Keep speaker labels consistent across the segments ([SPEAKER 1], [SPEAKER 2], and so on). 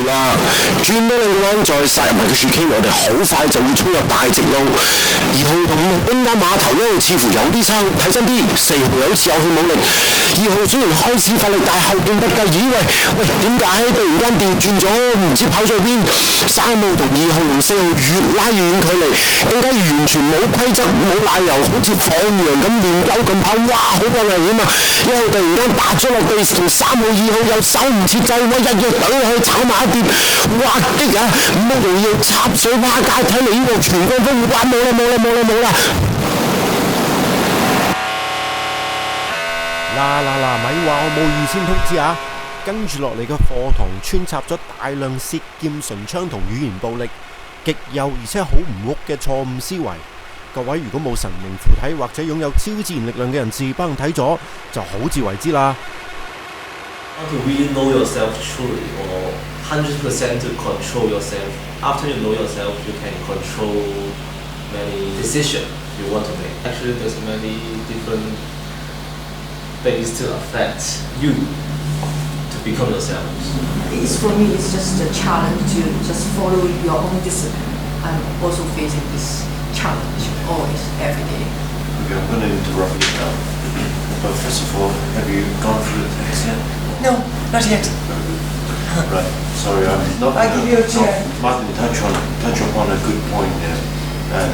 [SPEAKER 1] 啦，轉多兩個彎再殺入埋個樹傾，我哋好快就會衝入大直路。2號同5號冰間碼頭一路似乎有啲差，睇真啲，4號有次有氣冇力。2號雖然開始發力，但係後勁不繼。咦喂，點解突然間調轉咗？唔知跑咗去邊？3號同2號同4號越拉越遠距離，更加完全冇規則冇奶油，好似放羊咁亂鳩咁跑，哇！好鬼危險啊！1號突然間打咗落地，同3號、2號又手唔切掣，我一腳懟落去炒埋一碟，哇激啊！5號仲要插水蛙街，睇嚟呢度全軍覆沒，哇冇啦！
[SPEAKER 2] 嗱，咪話我冇預先通知啊！跟住落嚟嘅課堂穿插咗大量舌劍唇槍同語言暴力，極右而且好唔屋嘅錯誤思維。各位如果冇神靈附體或者擁有超自然力量嘅人士，幫睇咗就好自為之啦。
[SPEAKER 3] How to really know yourself truly or 100% to control yourself. After you know yourself, you can control many decisions you want to make. Actually, there's many different things to affect you to become yourself.
[SPEAKER 4] For me, it's just a challenge to just follow your own discipline. I'm also facing this challenge always, every day.
[SPEAKER 5] Okay, I'm going to interrupt you now. But first of all, have you gone through the text yet?
[SPEAKER 4] No, not yet.
[SPEAKER 5] Right. Sorry, I'm not.
[SPEAKER 4] I give you a chair.
[SPEAKER 5] Martin, touch upon a good point there, and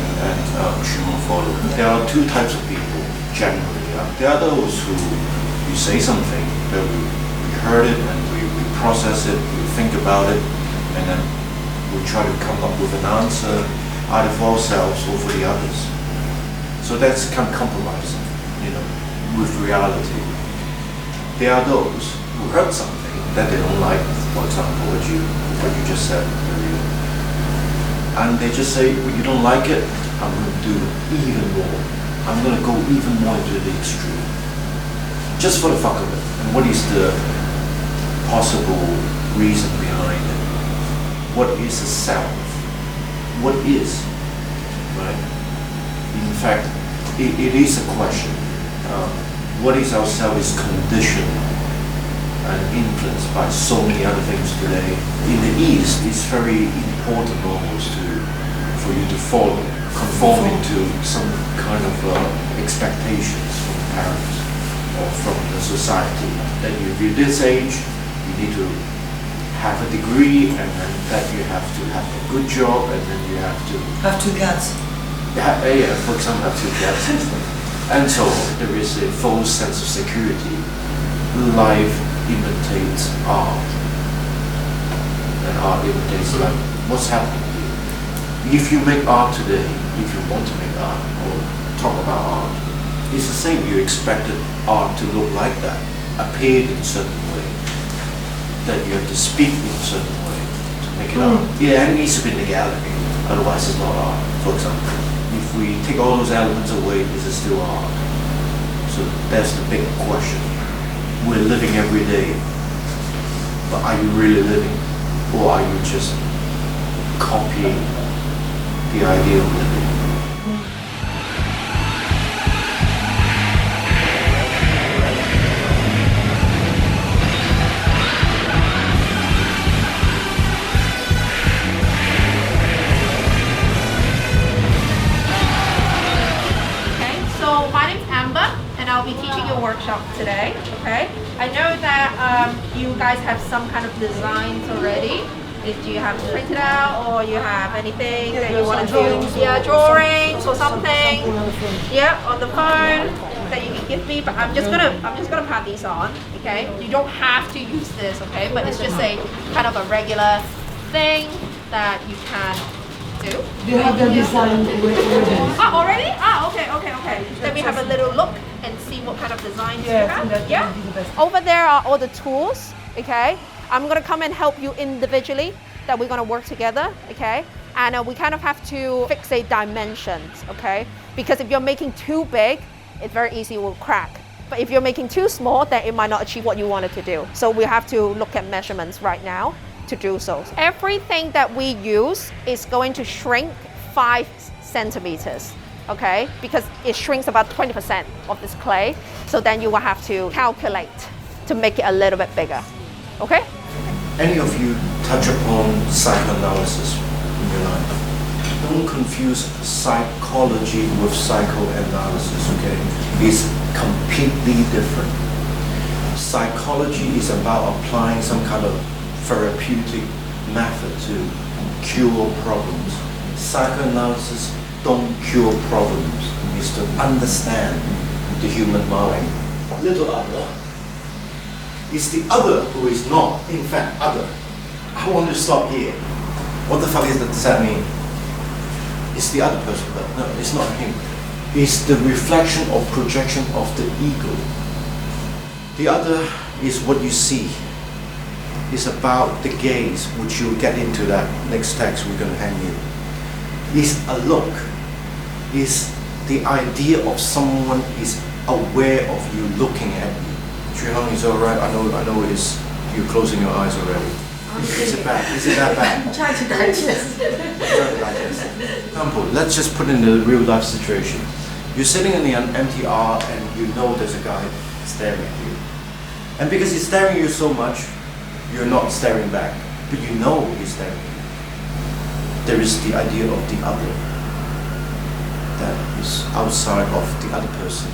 [SPEAKER 5] should move forward. There are two types of people generally. There are those who you say something that we heard it and we process it, we think about it, and then we try to come up with an answer either for ourselves or for the others. So that's kind of compromising, with reality. There are those who heard something that they don't like, for example, what you just said earlier, and they just say, well, you don't like it, I'm going to do even more. I'm going to go even more into the extreme, just for the fuck of it. And what is the possible reason behind it? What is a self? What is, right? In fact, it is a question. What is our self is conditioned and influenced by so many other things today. In the East, it's very important almost for you to follow, conforming to some kind of expectations from parents or from the society. That if you're this age, you need to have a degree, and then that you have to have a good job, and then you have to
[SPEAKER 4] Have 2 cats.
[SPEAKER 5] Yeah, for example, have 2 cats. And so there is a false sense of security. Life imitates art, and art imitates life. What's happening here? If you make art today, if you want to make art or talk about art, it's the same. You expected art to look like that, appear in a certain way, that you have to speak in a certain way to make it art. Yeah, it needs to be in the gallery, otherwise it's not art, for example. If we take all those elements away, is it still art? So that's the big question. We're living every day, but are you really living? Or are you just copying the idea of living?
[SPEAKER 6] I'll be teaching you a workshop today, okay? I know that you guys have some kind of designs already. Do you have it printed out, or you have anything that you want to do? Yeah, drawings or something. Yeah, on the phone that you can give me. But I'm just gonna pat these on, okay? You don't have to use this, okay? But it's just a kind of a regular thing that you can do.
[SPEAKER 4] Do you have the design already?
[SPEAKER 6] Already? Okay. Then we have a little look and see what kind of designs you have. Yeah. Over there are all the tools, okay? I'm gonna come and help you individually, that we're gonna work together, okay? And we kind of have to fixate dimensions, okay? Because if you're making too big, it's very easy, it will crack. But if you're making too small, then it might not achieve what you wanted to do. So we have to look at measurements right now to do so. Everything that we use is going to shrink 5 centimeters, okay? Because it shrinks about 20% of this clay. So then you will have to calculate to make it a little bit bigger. Okay?
[SPEAKER 5] Any of you touch upon psychoanalysis in your life? Don't confuse psychology with psychoanalysis, okay? It's completely different. Psychology is about applying some kind of therapeutic method to cure problems. Psychoanalysis don't cure problems. It is to understand the human mind. Little other is the other who is not, in fact, other. I want to stop here. What the fuck does that mean? It's the other person, but no, it's not him. It's the reflection or projection of the ego. The other is what you see. It's about the gaze, which you'll get into that next text we're going to hand you. It's a look. It's the idea of someone is aware of you looking at you. Chuhong, is alright? I know it's you're closing your eyes already. Is it bad? Is it that bad?
[SPEAKER 4] I'm trying to digest.
[SPEAKER 5] Example, let's just put in a real life situation. You're sitting in the empty R and you know there's a guy staring at you. And because he's staring at you so much, you're not staring back. But you know he's staring at you. There is the idea of the other. That is outside of the other person.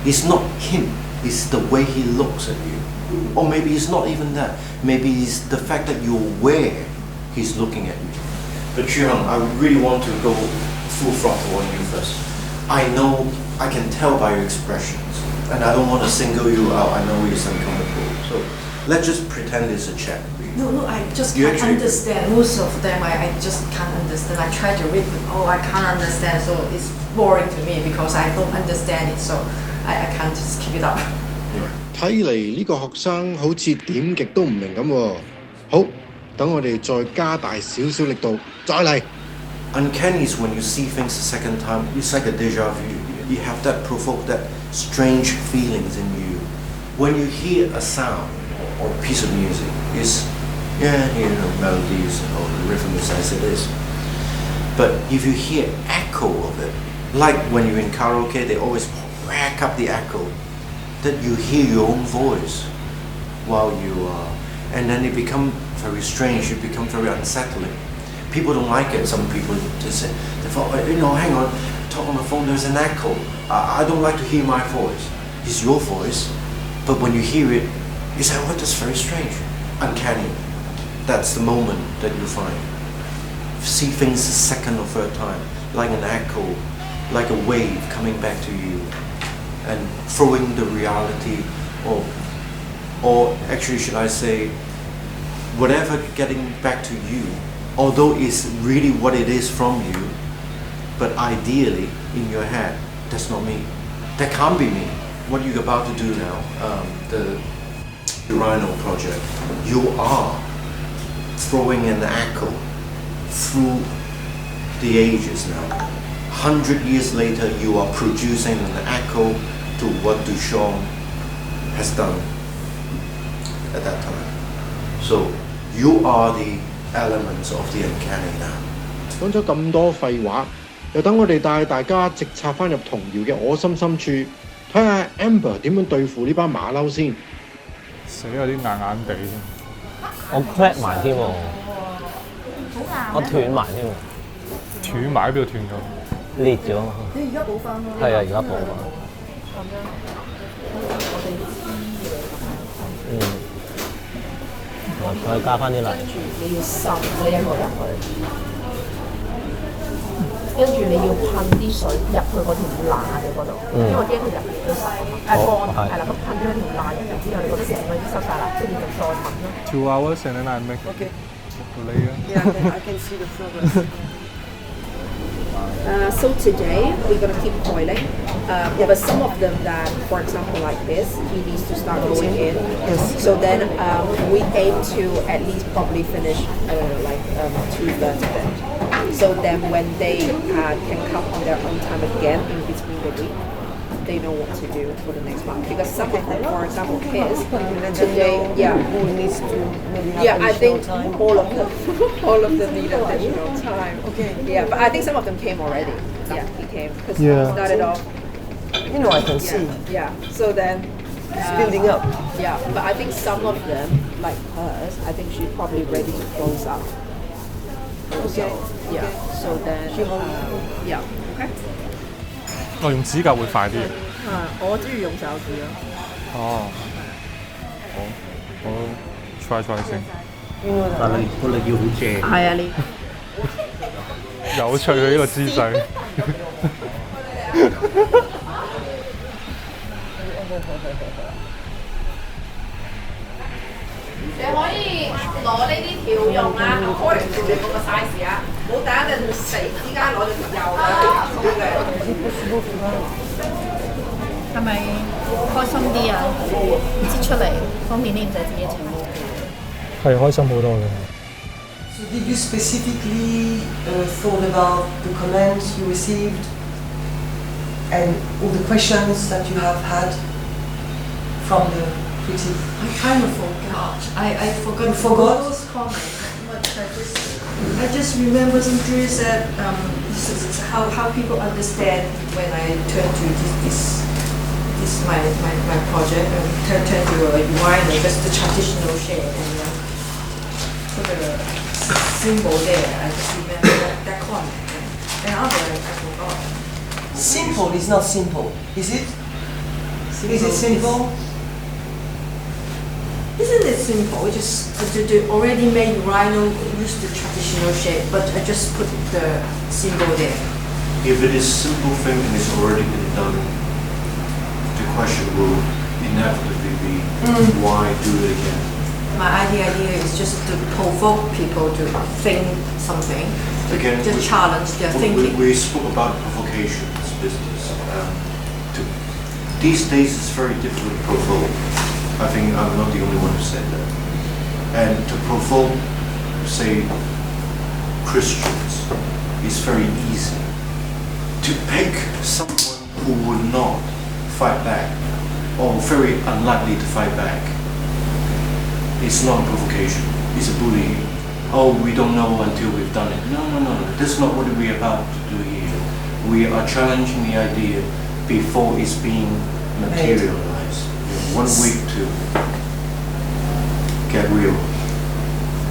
[SPEAKER 5] It's not him, it's the way he looks at you. Or maybe it's not even that. Maybe it's the fact that you're aware he's looking at you. But Chuhong, I really want to go full throttle on you first. I know, I can tell by your expressions. And I don't want to single you out. I know it's uncomfortable. So let's just pretend it's a chat.
[SPEAKER 4] No, I just can't understand. Most of them, I just can't understand. I try to read, but I can't understand. So it's boring to me because I don't understand it. So I can't just keep it up.
[SPEAKER 2] 睇嚟呢個學生好似點極都唔明咁喎。好，等我哋再加大少少力度，再嚟。
[SPEAKER 5] Uncanny is when you see things the second time. It's like a déjà vu. You have that provoke that strange feelings in you. When you hear a sound or a piece of music, it's melodies or the rhythm is as it is. But if you hear echo of it, like when you're in karaoke, they always rack up the echo. That you hear your own voice while you are, and then it becomes very strange. It becomes very unsettling. People don't like it. Some people just say, hang on, talk on the phone. There's an echo. I don't like to hear my voice. It's your voice, but when you hear it, you say, "Oh, that's very strange, uncanny." That's the moment that you find. See things a second or third time, like an echo, like a wave coming back to you. And throwing the reality, or actually should I say, whatever getting back to you, although it's really what it is from you, but ideally in your head, that's not me. That can't be me. What you're about to do now, the chronicle project, you are throwing an echo through the ages now. 100 years later, you are producing an echo to what Duchamp has done at that time. So you are the elements of the uncanny now.
[SPEAKER 2] 講咗咁多廢話，又等我哋帶大家直插翻入童謠嘅我心深處，睇下 Amber 點樣對付呢班馬騮先。
[SPEAKER 7] 死有啲硬硬地添，
[SPEAKER 8] 我 crack 埋添喎，我斷埋添喎，
[SPEAKER 7] 斷埋喺邊度斷咗？
[SPEAKER 8] 裂咗。
[SPEAKER 4] 你而家補翻咯。
[SPEAKER 8] 係啊，而家補翻。
[SPEAKER 4] 咁樣，
[SPEAKER 8] 再加翻啲泥。
[SPEAKER 4] 跟住你要滲呢一個入去，跟住你要噴啲水入去嗰條罅嘅嗰度，因為驚佢入邊都濕啊嘛。乾係啦，咁噴咗條罅入邊之後，你嗰啲成個已經濕晒啦，跟住就再噴咯。
[SPEAKER 7] 2 hours and then I make.
[SPEAKER 9] Okay.
[SPEAKER 7] Yeah,
[SPEAKER 9] I can see the progress.
[SPEAKER 6] So today we're going to keep coiling, but some of them that, for example, like this, he needs to start going in.
[SPEAKER 9] Yes.
[SPEAKER 6] So then we aim to at least probably finish like 2/3 of it. So then when they can come on their own time again in between the week, they know what to do for the next month. Because some of them, for example, kids today,
[SPEAKER 9] Who needs to maybe have
[SPEAKER 6] I think
[SPEAKER 9] time?
[SPEAKER 6] all of them, all of them need additional time.
[SPEAKER 9] Okay.
[SPEAKER 6] Yeah, but I think some of them came already. Yeah, he came because
[SPEAKER 7] Yeah.
[SPEAKER 6] he started off.
[SPEAKER 9] You know, I can see.
[SPEAKER 6] Yeah. So then
[SPEAKER 9] It's building up.
[SPEAKER 6] Yeah, but I think some of them, like hers, I think she's probably ready to close up.
[SPEAKER 9] Okay.
[SPEAKER 6] Yeah, so then, yeah, okay.
[SPEAKER 7] 我用指甲會快啲嘅。
[SPEAKER 6] 我中意用手指咯。
[SPEAKER 7] 哦，好，我 try 先。
[SPEAKER 8] 但係個力要好正。
[SPEAKER 6] 係啊，你
[SPEAKER 7] 有趣嘅呢個姿勢。
[SPEAKER 6] 你可以攞呢啲條用啊 ，according to 你嗰個 size 啊，唔好第一陣死之間攞咗條幼啦，係咪開心啲啊？擠出嚟方便啲，唔使自己整。
[SPEAKER 7] 係開心好多嘅。
[SPEAKER 9] So did you specifically thought about the comments you received and all the questions that you have had from the critics?
[SPEAKER 4] I kind of forgot. I forgot.
[SPEAKER 9] You forgot?
[SPEAKER 4] Those comments. But I just remember some curious that this is how people understand when I turn to this my project and turn to a wine, just the traditional shape and put a symbol there. I just remember that comment. And other I forgot.
[SPEAKER 9] Simple is not simple, is it? Is it simple?
[SPEAKER 4] Isn't it simple? Just the already made rhino use the traditional shape, but I just put the symbol there.
[SPEAKER 5] If it is simple thing and it's already been done, the question will inevitably be why do it again?
[SPEAKER 4] My idea is just to provoke people to think something,
[SPEAKER 5] Again,
[SPEAKER 4] just challenge their thinking.
[SPEAKER 5] We spoke about provocations business. These days it's very difficult to provoke. I think I'm not the only one who said that. And to provoke, say, Christians is very easy. To pick someone who would not fight back, or very unlikely to fight back, it's not a provocation, it's a bullying. Oh, we don't know until we've done it. No. That's not what we're about to do here. We are challenging the idea before it's being materialized. 1 week to get real.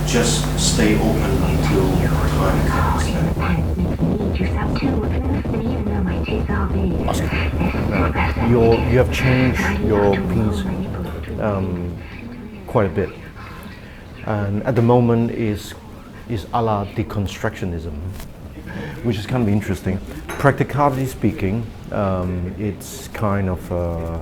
[SPEAKER 5] Just stay open until time comes.
[SPEAKER 2] You have changed your piece quite a bit, and at the moment is a la deconstructionism, which is kind of interesting. Practically speaking, it's kind of a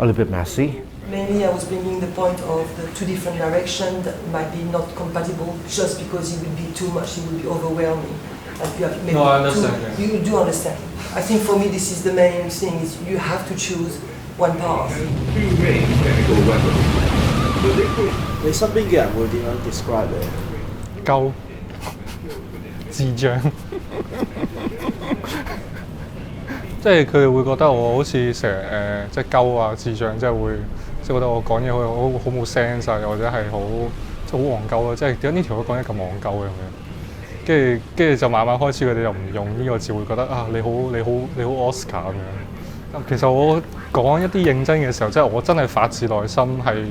[SPEAKER 2] little bit messy.
[SPEAKER 9] Mainly I was bringing the point of the two different directions that might be not compatible just because it would be too much, it would be overwhelming. Like you have maybe
[SPEAKER 7] No, I understand.
[SPEAKER 9] You do understand. I think for me this is the main thing, is you have to choose one path.
[SPEAKER 10] 你身邊嘅人會點樣 describe 你？
[SPEAKER 7] 鳩智障，即係佢哋會覺得我好似成日即係鳩啊智障，即係會即係覺得我講嘢好冇 sense 啊，或者係好即係好戇鳩啊，即係點解呢條友講嘢咁戇鳩嘅咁樣？跟住就慢慢開始佢哋又唔用呢個字，會覺得啊你好 Oscar 咁樣。其實我講一啲認真嘅時候，即係我真係發自內心係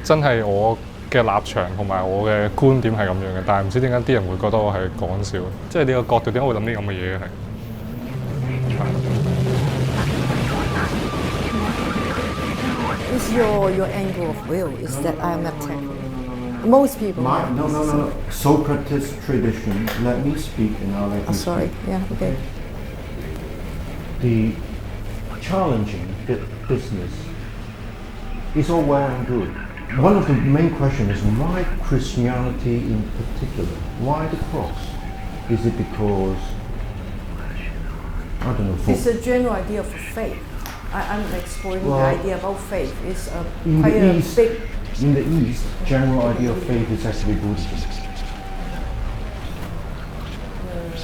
[SPEAKER 7] 真係我嘅立場同埋我嘅觀點係咁樣嘅，但係唔知點解啲人會覺得我係講笑，即係你個角度點解會諗啲咁嘅嘢係？
[SPEAKER 11] Is your angle of view is that I am attacking? Most people.
[SPEAKER 2] No. Socrates tradition. Let me speak, and I'll let you
[SPEAKER 11] sorry.
[SPEAKER 2] speak.
[SPEAKER 11] Yeah. Okay.
[SPEAKER 2] The challenging business is all well and good. One of the main questions is why Christianity in particular? Why the cross? Is it because I don't know?
[SPEAKER 11] It's a general idea of faith. I'm exploring the idea about faith. It's
[SPEAKER 2] in
[SPEAKER 11] quite
[SPEAKER 2] the
[SPEAKER 11] a
[SPEAKER 2] East,
[SPEAKER 11] big.
[SPEAKER 2] In the East, general idea of faith is actually Buddhism.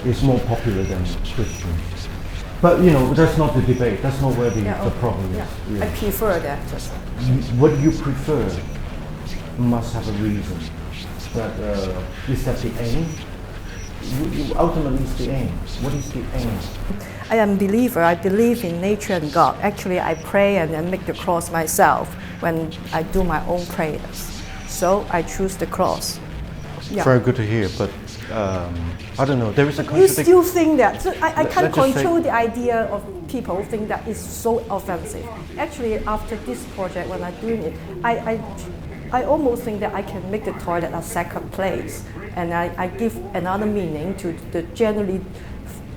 [SPEAKER 2] It's more popular than Christian. But you know, that's not the debate. That's not where the problem is.
[SPEAKER 11] Yeah. I prefer that.
[SPEAKER 2] What you prefer must have a reason. But is that the aim? Ultimately, it's the aim. What is the aim?
[SPEAKER 11] I am a believer. I believe in nature and God. Actually, I pray and then make the cross myself when I do my own prayers. So I choose the cross. Yeah.
[SPEAKER 2] Very good to hear, but I don't know. There is a
[SPEAKER 11] You
[SPEAKER 2] contradiction.
[SPEAKER 11] still think that? So I can't
[SPEAKER 2] Let's just
[SPEAKER 11] control
[SPEAKER 2] say-
[SPEAKER 11] the idea of people think that it's so offensive. Actually, after this project, when I'm doing it, I almost think that I can make the toilet a sacred place, and I give another meaning to the generally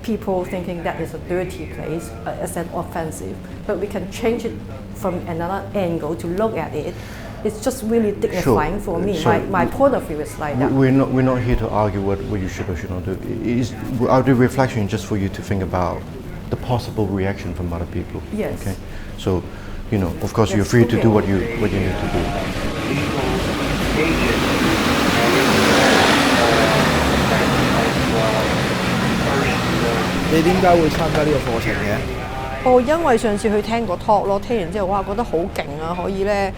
[SPEAKER 11] people thinking that is a dirty place as an offensive. But we can change it from another angle to look at it. It's just really dignifying for me.
[SPEAKER 2] So
[SPEAKER 11] My point of view is like that.
[SPEAKER 2] We're not here to argue what you should or should not do. It is our reflection just for you to think about the possible reaction from other people.
[SPEAKER 11] Yes.
[SPEAKER 2] Okay. So, of course, you're
[SPEAKER 11] Yes,
[SPEAKER 2] free to
[SPEAKER 11] okay.
[SPEAKER 2] do what you need to do.
[SPEAKER 10] 你點解會參加呢個課程嘅？
[SPEAKER 12] 因為上次去聽個 talk 咯，聽完之後哇覺得好勁啊，可以咧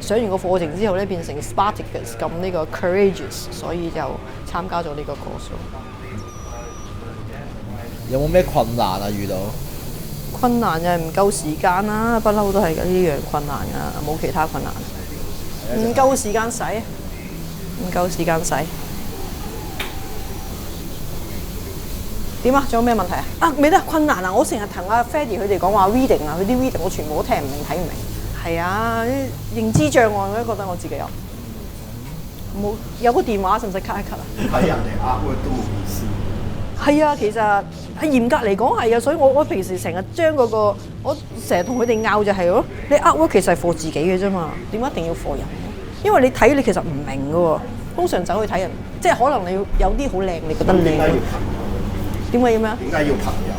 [SPEAKER 12] 上完個課程之後咧變成 Spartacus 咁呢個 courageous，所以就參加咗呢個 course 咯。
[SPEAKER 10] 有冇咩困難啊？遇到？
[SPEAKER 12] 困難就係唔夠時間啦，不嬲都係呢樣困難啊，冇其他困難。唔夠時間使，唔夠時間使。點啊？仲有咩問題啊？未得困難啊！我成日同阿 Freddy 佢哋講話 reading 啊，佢啲 reading 我全部都聽唔明睇唔明。係啊，認知障礙我都覺得我自己有。冇有個電話使唔使 cut 一 cut 啊？
[SPEAKER 10] 睇人哋artwork都冇意思。
[SPEAKER 12] 係啊，其實係嚴格嚟講係啊，所以我平時成日將嗰個我成日同佢哋拗就係咯，你 artwork 其實係 for 自己嘅啫嘛，點解一定要 for 人？因為你睇你其實唔明嘅喎，通常走去睇人，即係可能你有啲好靚，你覺得靚。點解要咩啊？
[SPEAKER 10] 點解要朋友？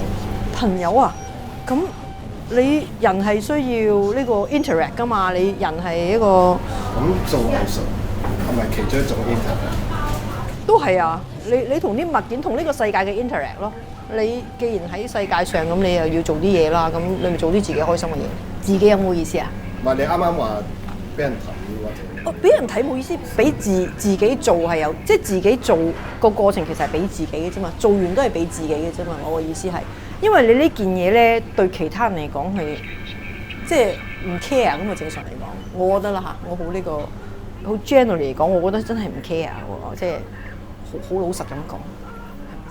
[SPEAKER 12] 朋友啊，咁你人係需要呢個 interact 噶嘛？你人係一個
[SPEAKER 10] 咁做藝術係咪其中一種 interact？
[SPEAKER 12] 都係啊！你同啲物件同呢個世界嘅 interact 咯。你既然喺世界上，咁你又要做啲嘢啦，咁你咪做啲自己開心嘅嘢。自己有冇意思啊？
[SPEAKER 10] 唔係你啱啱話俾人睇或者？
[SPEAKER 12] 俾人睇冇意思，俾自己做係有，即係自己做個過程其實係俾自己嘅啫嘛，做完都係俾自己嘅啫嘛。我嘅意思係，因為你呢件嘢咧對其他人嚟講係即係唔 care 咁啊。正常嚟講，我覺得啦嚇，我好呢個好 generally 嚟講，我覺得真係唔 care 喎，即係好老實咁講。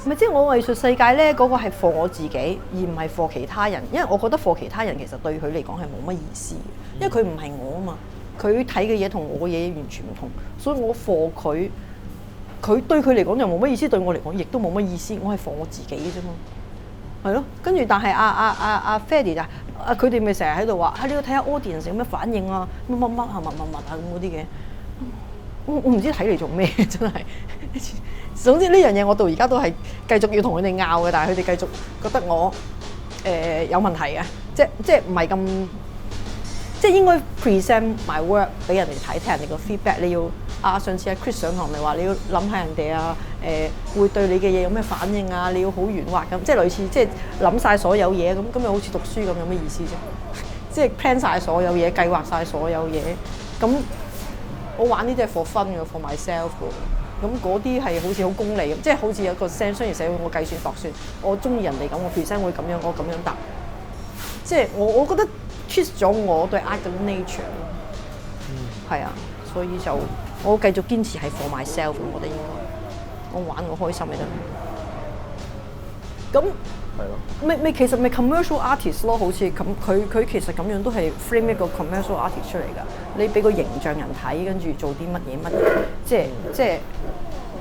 [SPEAKER 12] 咪即係我藝術世界咧嗰個係 for 我自己，而唔係 for 其他人，因為我覺得 for 其他人其實對佢嚟講係冇乜意思嘅，因為佢唔係我啊嘛。佢睇嘅嘢同我嘅嘢完全唔同，所以我 for 佢，佢對佢嚟講就冇乜意思，對我嚟講亦都冇乜意思。我係 for 我自己嘅啫嘛，係咯。跟住但係阿 Freddy 就佢哋咪成日喺度話你要睇下 audience 有咩反應啊，乜乜乜啊咁嗰啲嘅。我唔知睇嚟做咩真係。總之呢樣嘢我到而家都係繼續要同佢哋拗嘅，但係佢哋繼續覺得我有問題嘅，即係唔係咁。即係應該 present my work 俾人哋睇，聽人哋個 feedback。你要上次阿 Chris 上堂咪話你要諗下人哋會對你嘅嘢有咩反應啊？你要好圓滑咁，即係類似即係諗晒所有嘢咁咪好似讀書咁，有咩意思啫？即係 plan 晒所有嘢，計劃晒所有嘢。咁我玩呢啲係 for fun 嘅 ，for myself 嘅。咁嗰啲係好似好功利咁，即係好似有個商業社會，我計算度算，我中意人哋咁，我 present 會咁樣，我咁樣答。即係我覺得。treat 咗我對 art 嘅 nature，係啊，所以就我繼續堅持係 for myself， 我覺得應該我玩我開心咪得。咁係咯，咪其實咪 commercial artist 咯，好似咁佢其實咁樣都係 frame 一個 commercial artist 出嚟㗎。你俾個形象人睇，跟住做啲乜嘢，即係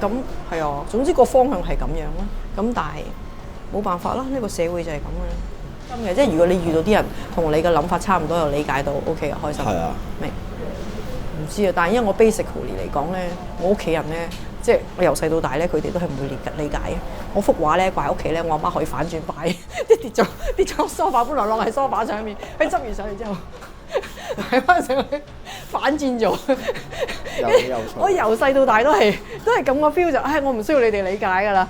[SPEAKER 12] 咁係啊。總之個方向係咁樣啦。咁但係冇辦法啦，呢個社會就係咁嘅。嘅，即係如果你遇到啲人同你嘅諗法差唔多，又理解到 OK 啊，開心。係啊，明唔知啊？但係因為我 basically 嚟講咧，我屋企人咧，即係我由細到大咧，佢哋都係唔會理解嘅。我幅畫咧掛喺屋企咧，我阿媽可以反轉擺，即係跌咗梳化，本來落喺梳化上面，佢執完上去之後擺翻上去，反轉咗。我由細到大都係咁個 feel 就，我唔需要你哋理解㗎啦，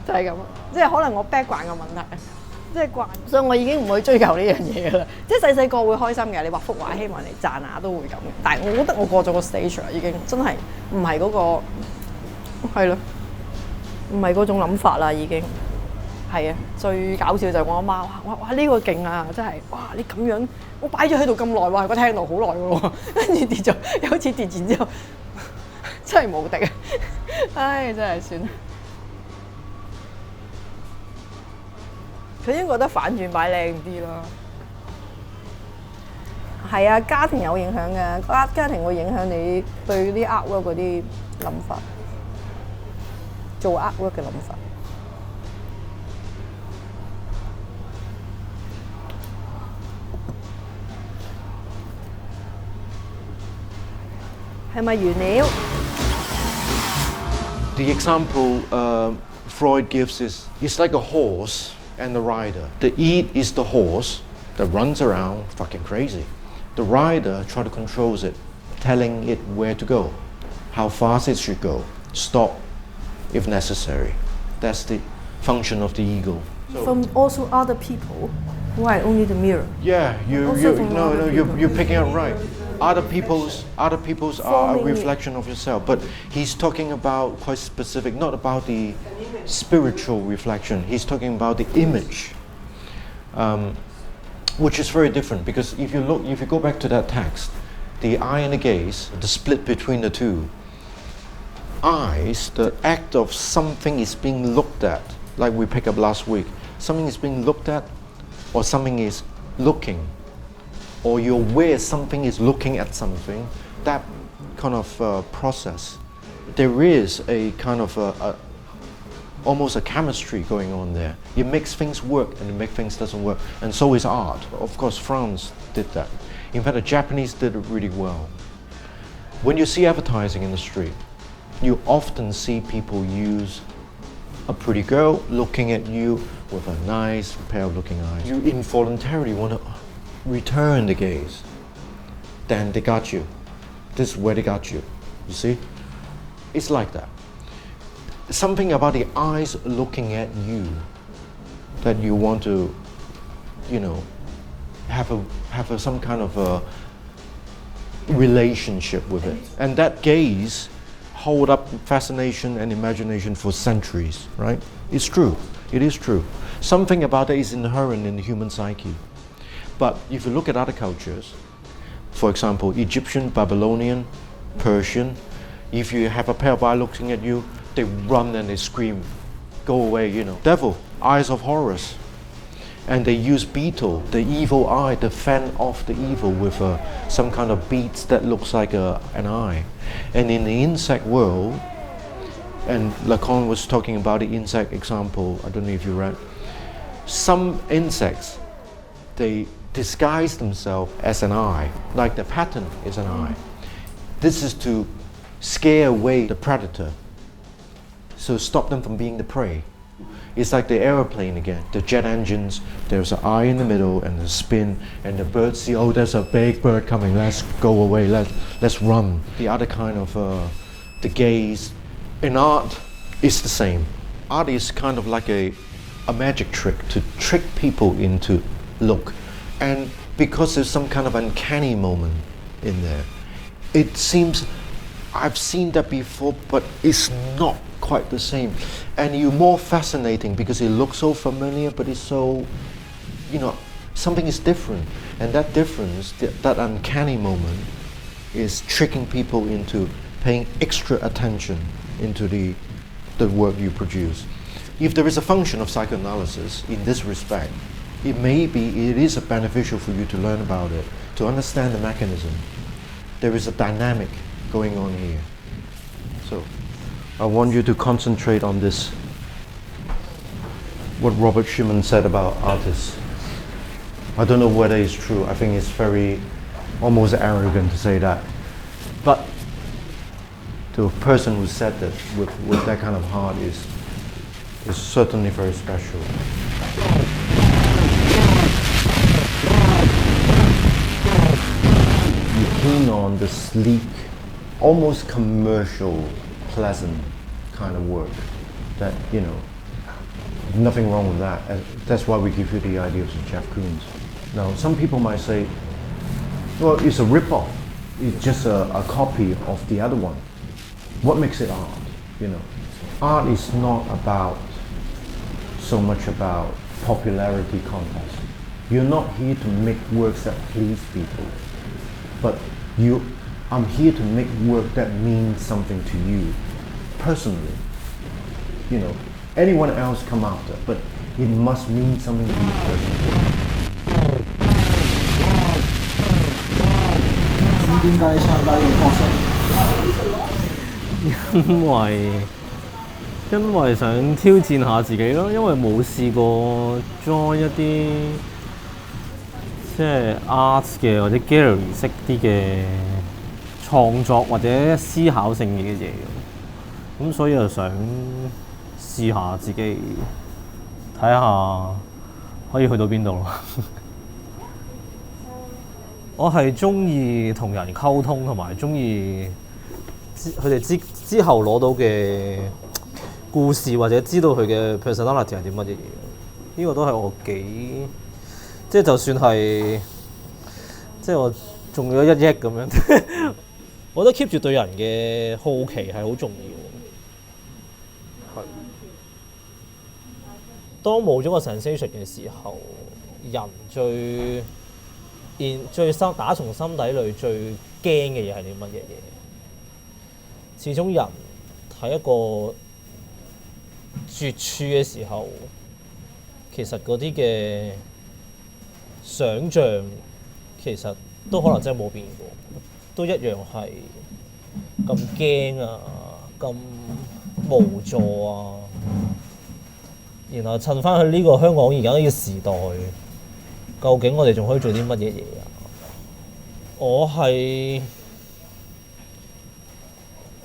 [SPEAKER 12] 就係咁，即係可能我 background 嘅問題。即係慣，所以我已經唔會追求呢樣嘢啦。即係細個會開心嘅，你畫幅畫希望人哋讚下都會咁嘅。但係我覺得我過咗個 stage 啦，已經真係唔係嗰個係咯，唔係嗰種諗法啦已經。係啊，最搞笑就係我阿媽話：哇呢個勁啊！真係哇你咁樣，我擺咗喺度咁耐喎，喺個廳度好耐嘅喎，跟住跌咗，有一次跌完之後，真係無敵啊！唉，真係算啦。佢應該覺得反轉擺靚啲咯。係啊，家庭有影響嘅，家庭會影響你對啲 artwork 嗰啲諗法，做 artwork 嘅諗法。係咪完了
[SPEAKER 5] The example Freud gives is, it's like a horse and a rider. The id is the horse that runs around fucking crazy. The rider tries to control it, telling it where to go, how fast it should go, stop if necessary. That's the function of the ego.
[SPEAKER 11] From also other people, why only the mirror?
[SPEAKER 5] Yeah, you're picking up right. Other people's are a reflection of yourself, but he's talking about quite specific, not about the spiritual reflection. He's talking about the image, which is very different. Because if you go back to that text, the eye and the gaze, the split between the two. Eyes, the act of something is being looked at, like we picked up last week. Something is being looked at, or something is looking, or you're aware something is looking at something. That kind of process, there is a kind of almost a chemistry going on there. It makes things work and it makes things doesn't work. And so is art. Of course, France did that. In fact, the Japanese did it really well. When you see advertising in the street, you often see people use a pretty girl looking at you with a nice pair of looking eyes. You involuntarily want to return the gaze. Then they got you. This is where they got you. You see? It's like that. Something about the eyes looking at you that you want to, have some kind of a relationship with it. And that gaze hold up fascination and imagination for centuries, right? It's true. It is true. Something about that is inherent in the human psyche. But if you look at other cultures, for example, Egyptian, Babylonian, Persian, if you have a pair of eyes looking at you, they run and they scream, go away, Devil, eyes of Horus. And they use beetle, the evil eye, to fend off the evil with some kind of beads that looks like an eye. And in the insect world, and Lacan was talking about the insect example, I don't know if you read, some insects, they disguise themselves as an eye, like the pattern is an eye. This is to scare away the predator, so stop them from being the prey. It's like the aeroplane again, the jet engines, there's an eye in the middle and the spin, and the birds see, oh, there's a big bird coming, let's go away, let's run. The other kind of, the gaze, in art, is the same. Art is kind of like a magic trick to trick people into look. And because there's some kind of uncanny moment in there, it seems, I've seen that before, but it's not quite the same. And you're more fascinating because it looks so familiar, but it's so, something is different. And that difference, that uncanny moment, is tricking people into paying extra attention into the work you produce. If there is a function of psychoanalysis in this respect, it is beneficial for you to learn about it, to understand the mechanism. There is a dynamic going on here. So I want you to concentrate on this, what Robert Schumann said about artists. I don't know whether it's true. I think it's very almost arrogant to say that. But to a person who said that with that kind of heart is certainly very special. You're keen on the sleek, almost commercial, pleasant kind of work that, nothing wrong with that. That's why we give you the ideas of Jeff Koons. Now, some people might say, well, it's a rip-off. It's just a copy of the other one. What makes it art? Art is not about
[SPEAKER 2] so much about popularity contest. You're not here to make works that please people, but I'm here to make work that means something to you personally. You know, anyone else come after, but it must mean something to you personally.
[SPEAKER 10] 點解參加呢個 course？
[SPEAKER 8] 因為想挑戰下自己咯，因為冇試過 join 一啲即係 arts 嘅或者 gallery 式啲嘅創作或者思考性嘅嘢，咁所以就想試下自己睇下可以去到邊度咯。我係中意同人溝通，同埋中意佢哋之後攞到嘅故事，或者知道佢嘅 personality 係啲乜嘢嘢。呢個都係我幾即係就算係即係我中咗1億咁樣，我覺得 keep 住對人嘅好奇係好重要。係。當冇咗個 sensation 嘅時候，人最打從心底裏最驚嘅嘢係啲乜嘢嘢？始終人喺一個絕處嘅時候，其實嗰啲嘅想像其實都可能真係冇變過，都一樣係咁驚啊，咁無助啊。然後趁翻去呢個香港而家呢個時代，究竟我哋仲可以做啲乜嘢嘢啊？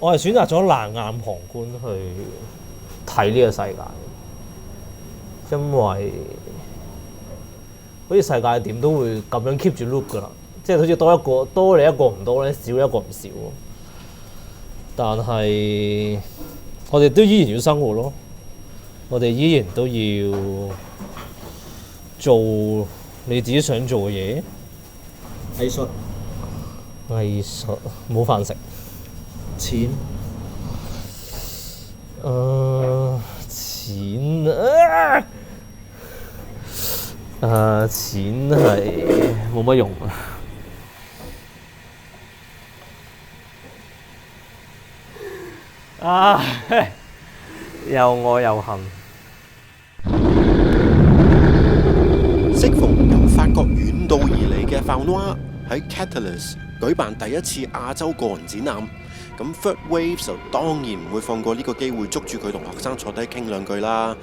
[SPEAKER 8] 我係選擇咗冷眼旁觀去睇呢個世界，因為好似世界點都會咁樣 keep 住 loop 噶啦，即係好似多你一個唔多咧，少一個唔少。但係我哋都依然要生活咯，我哋依然都要做你自己想做嘅嘢。藝術冇飯食。錢錢係冇乜用啊！又愛又恨。
[SPEAKER 2] 適逢由法國遠道而嚟嘅 Fanois 喺 Catalyst 舉辦第一次亞洲個人展覽，咁 Third Wave 就當然唔會放過呢個機會捉住佢同學生坐低傾兩句啦。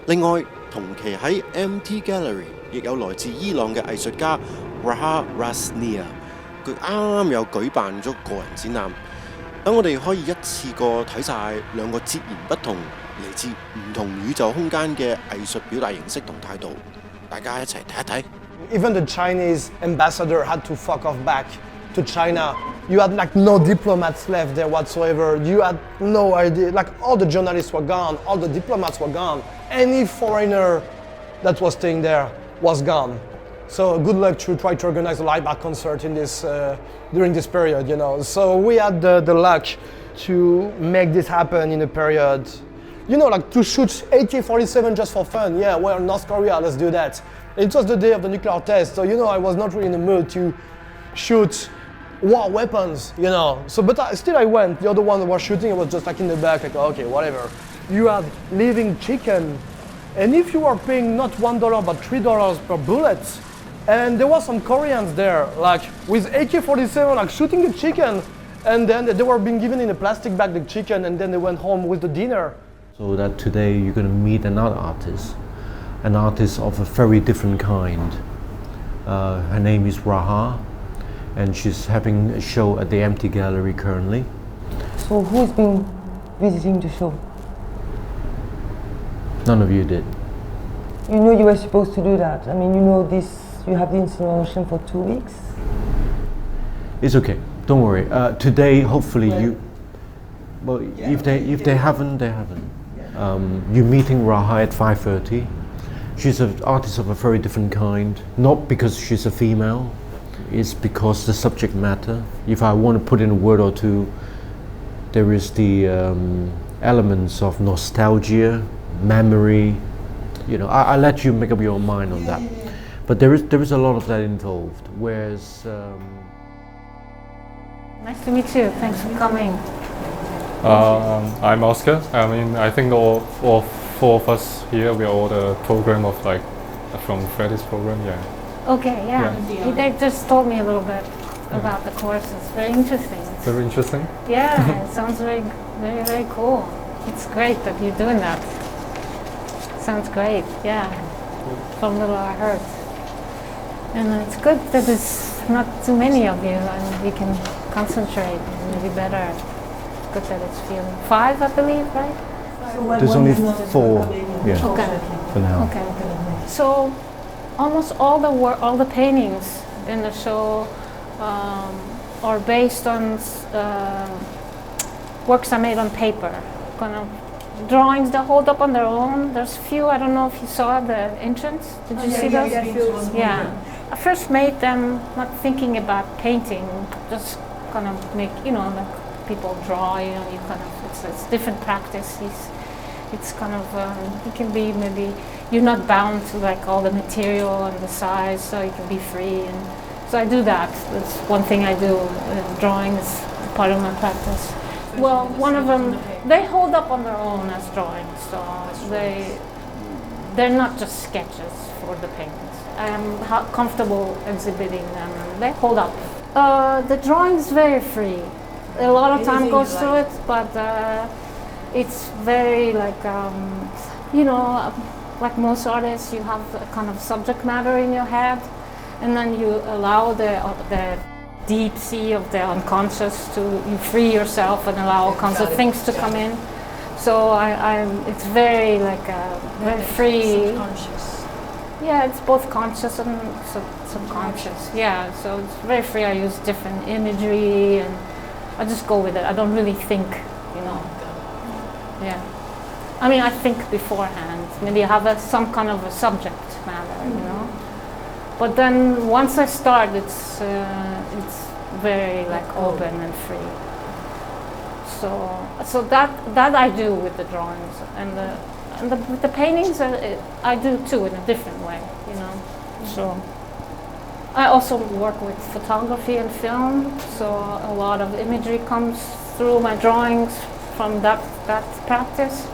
[SPEAKER 2] 另外，同期喺 MT Gallery 亦有來自伊朗嘅藝術家 Raha Rasnia， 佢啱又舉辦咗個人展覽。等我哋可以一次過睇晒兩個截然不同、嚟自唔同宇宙空間嘅藝術表達形式同態度，大家一齊睇一睇。
[SPEAKER 13] Even the Chinese ambassador had to fuck off back to China. You had like no diplomats left there whatsoever. You had no idea. Like all the journalists were gone, all the diplomats were gone. Any foreigner that was staying there was gone. So good luck to try to organize a live art concert in this during this period, you know. So we had the luck to make this happen in a period. You know, like to shoot AK-47 just for fun. Yeah, we're in North Korea, let's do that. It was the day of the nuclear test, so you know I was not really in the mood to shoot war weapons, you know. So, but still I went. The other one that was shooting, I was just like in the back, like okay, whatever. You had living chicken, and if you were paying not $1 but $3 per bullet, and there were some Koreans there, like with AK-47, like shooting the chicken, and then they were being given in a plastic bag the chicken, and then they went home with the dinner.
[SPEAKER 2] So that today you're going to meet another artist. An artist of a very different kind. Her name is Raha, and she's having a show at the Empty Gallery currently.
[SPEAKER 9] So who's been visiting the show?
[SPEAKER 2] None of you did.
[SPEAKER 9] You know you were supposed to do that. I mean, you know this. You have the installation for 2 weeks.
[SPEAKER 2] It's okay. Don't worry. Today, hopefully you. Well, yeah, if they haven't, they haven't. You're meeting Raha at 5:30. She's an artist of a very different kind, not because she's a female, it's because the subject matter. If I want to put in a word or two, there is the elements of nostalgia, memory, You know, I let you make up your mind on that. But there is a lot of that involved. Whereas
[SPEAKER 14] nice to meet you. Thanks for coming.
[SPEAKER 7] I'm Oscar. I mean, I think all four of us here, we are all the program of like from Freddy's program, yeah.
[SPEAKER 14] Okay, yeah. They just told me a little bit about the courses. Very interesting.
[SPEAKER 7] Very interesting.
[SPEAKER 14] Yeah, it sounds very, very, very cool. It's great that you're doing that. Sounds great, yeah. From little I heard. And it's good that there's not too many of you and you can concentrate maybe better. It's good that it's few. 5, I believe, right?
[SPEAKER 2] there's only 4, yeah,
[SPEAKER 14] Okay.
[SPEAKER 2] for now.
[SPEAKER 14] Okay. So almost all the paintings in the show are based on works I made on paper, kind of drawings that hold up on their own. There's few, I don't know if you saw the entrance. Did you see those? Yeah. I first made them not thinking about painting, just kind of make, you know, like people draw, you know, you kind of, it's different practice. It's kind of, it can be maybe, you're not bound to like all the material and the size, so you can be free. And so I do that. That's one thing I do. Drawing is part of my practice. Well, one of them, they hold up on their own as drawings, so they're not just sketches for the paintings. I'm comfortable exhibiting them, and they hold up. The drawing is very free. A lot of time goes through it, but it's very like, you know, like most artists, you have a kind of subject matter in your head, and then you allow the deep sea of the unconscious to, you free yourself and allow all kinds of things to come in. So it's very like very free. Subconscious. Yeah, it's both conscious and subconscious. Yeah, so it's very free. I use different imagery and I just go with it. I don't really think, you know. Yeah. I mean, I think beforehand. Maybe I have some kind of a subject matter, you know. But then once I start, it's very like open and free. So that I do with the drawings and the paintings I do too in a different way, you know. So I also work with photography and film, so a lot of imagery comes through my drawings from that practice.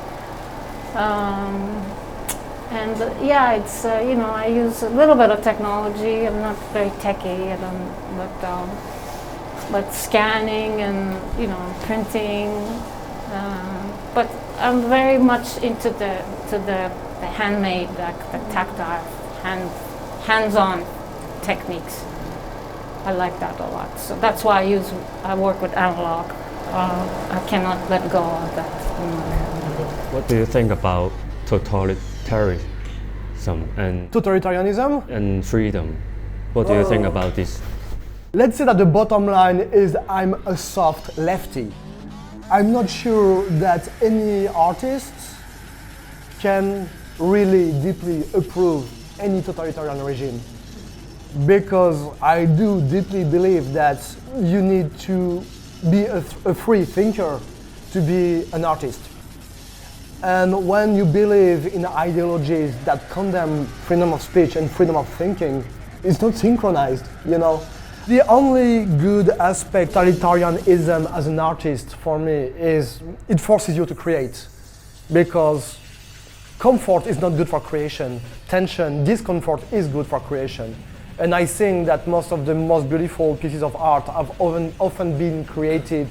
[SPEAKER 14] And yeah, it's you know, I use a little bit of technology. I'm not very techy. But scanning and, you know, printing. But I'm very much into the handmade, like the tactile, hands-on techniques. I like that a lot. So that's why I work with analog. I cannot let go of that.
[SPEAKER 15] What do you think about totalitarianism and freedom? What do you think about this?
[SPEAKER 13] Let's say that the bottom line is I'm a soft lefty. I'm not sure that any artist can really deeply approve any totalitarian regime, because I do deeply believe that you need to be a free thinker to be an artist. And when you believe in ideologies that condemn freedom of speech and freedom of thinking, it's not synchronized, you know. The only good aspect of totalitarianism as an artist for me is it forces you to create, because comfort is not good for creation. Tension, discomfort is good for creation. And I think that most of the most beautiful pieces of art have often been created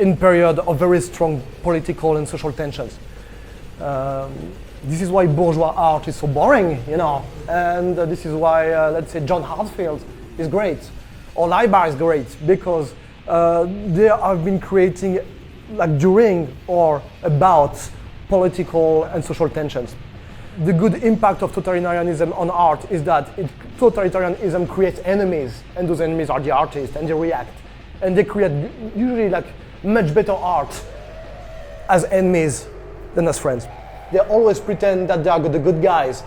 [SPEAKER 13] in period of very strong political and social tensions. This is why bourgeois art is so boring, you know, and this is why, let's say, John Hartfield is great, or Leiber is great, because they have been creating like during or about political and social tensions. The good impact of totalitarianism on art is that totalitarianism creates enemies, and those enemies are the artists, and they react, and they create usually like much better art as enemies than as friends. They always pretend that they are the good guys,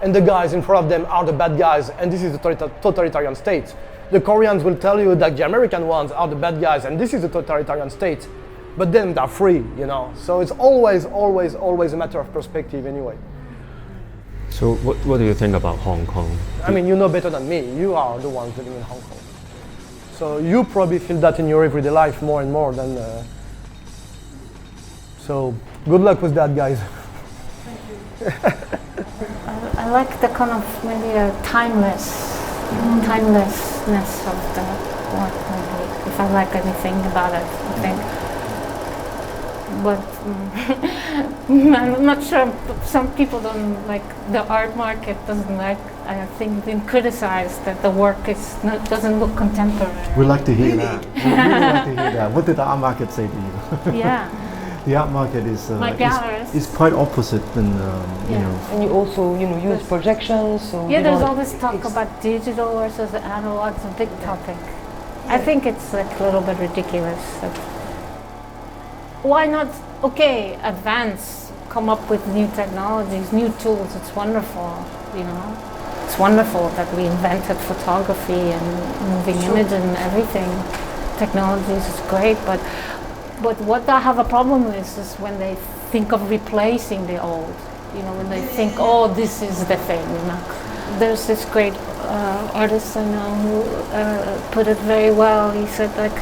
[SPEAKER 13] and the guys in front of them are the bad guys, and this is the totalitarian state. The Koreans will tell you that the American ones are the bad guys, and this is the totalitarian state, but then they're free, you know. So it's always a matter of perspective anyway.
[SPEAKER 15] So what do you think about Hong Kong?
[SPEAKER 13] I mean, you know better than me. You are the ones living in Hong Kong. So you probably feel that in your everyday life more and more than... So good luck with that, guys.
[SPEAKER 14] I like the kind of maybe a timelessness of the work, maybe, if I like anything about it, I think. But I'm not sure, some people don't like, the art market doesn't like, I think, been criticized that the work doesn't look contemporary.
[SPEAKER 2] We like to hear that. We really like to hear that. What did the art market say to you?
[SPEAKER 14] Yeah.
[SPEAKER 2] The art market is is quite opposite than you know.
[SPEAKER 9] And you also use projections. So
[SPEAKER 14] yeah, there's all this talk about digital versus analog. It's a big topic. I think it's like a little bit ridiculous. Like, why not? Okay, advance, come up with new technologies, new tools. It's wonderful, you know. It's wonderful that we invented photography and moving image and everything. Technologies is great, but what I have a problem with is when they think of replacing the old. You know, when they think, oh, this is the thing. You know, there's this great artist I know who put it very well. He said, like,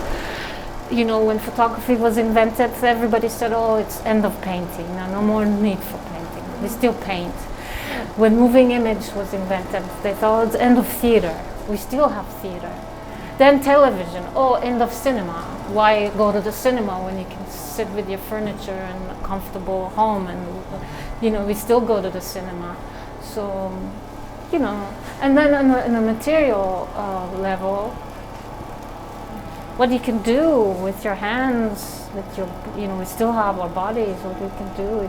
[SPEAKER 14] you know, when photography was invented, everybody said, oh, it's end of painting. Now, no more need for painting. We still paint. When moving image was invented, they thought it's end of theater. We still have theater. Then television, oh, end of cinema. Why go to the cinema when you can sit with your furniture in a comfortable home? And, you know, we still go to the cinema. So, you know, and then on a material level, what you can do with your hands, with your, you know, we still have our bodies, what we can do,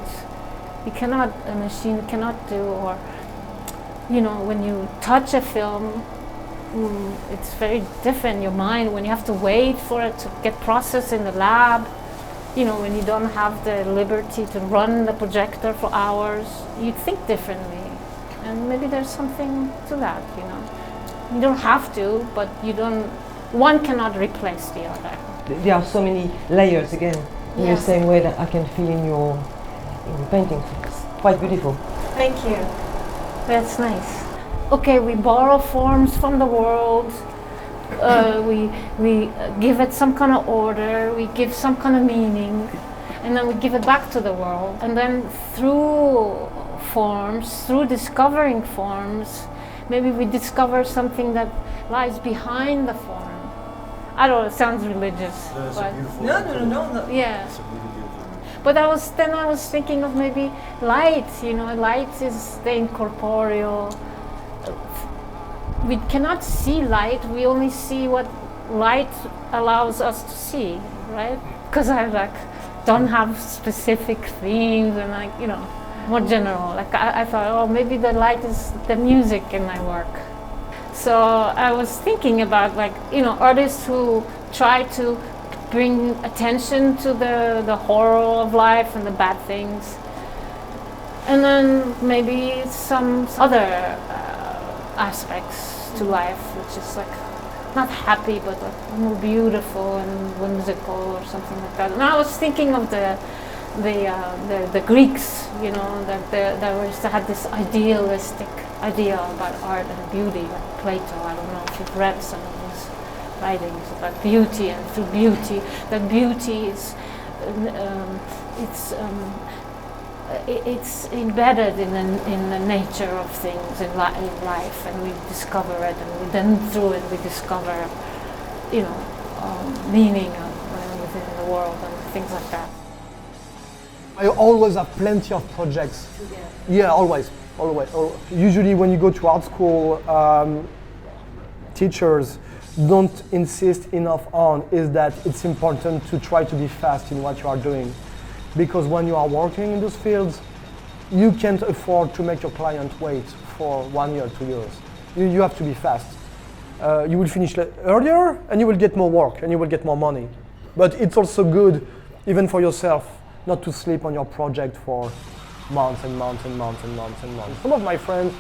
[SPEAKER 14] a machine cannot do, or, you know, when you touch a film, it's very different, your mind, when you have to wait for it to get processed in the lab, you know, when you don't have the liberty to run the projector for hours, you think differently. And maybe there's something to that, you know. You don't have to, but one cannot replace the other.
[SPEAKER 9] There are so many layers again, in the same way that I can feel in your painting. It's quite beautiful.
[SPEAKER 14] Thank you. That's nice. Okay, we borrow forms from the world, we give it some kind of order, we give some kind of meaning, and then we give it back to the world. And then through forms, through discovering forms, maybe we discover something that lies behind the form. I don't know, it sounds religious.
[SPEAKER 9] No.
[SPEAKER 14] Yeah. But I was thinking of maybe light, you know, light is the incorporeal. We cannot see light, we only see what light allows us to see, right? Because I don't have specific themes and more general. I thought, oh, maybe the light is the music in my work. So I was thinking about artists who try to bring attention to the horror of life and the bad things. And then maybe some other aspects to life, which is not happy, but more beautiful and whimsical or something like that. And I was thinking of the Greeks, you know, that they had this idealistic idea about art and beauty, like Plato. I don't know if you've read some of his writings about beauty, and through beauty, that beauty is it's embedded in the nature of things in life, and we discover it, and then through it we discover, meaning within the world and things like that.
[SPEAKER 13] I always have plenty of projects. Yeah, always. Usually when you go to art school, teachers don't insist enough on is that it's important to try to be fast in what you are doing. Because when you are working in those fields, you can't afford to make your client wait for 1 year, 2 years. You have to be fast. You will finish earlier and you will get more work and you will get more money. But it's also good, even for yourself, not to sleep on your project for months and months and months and months and months. Some of my friends,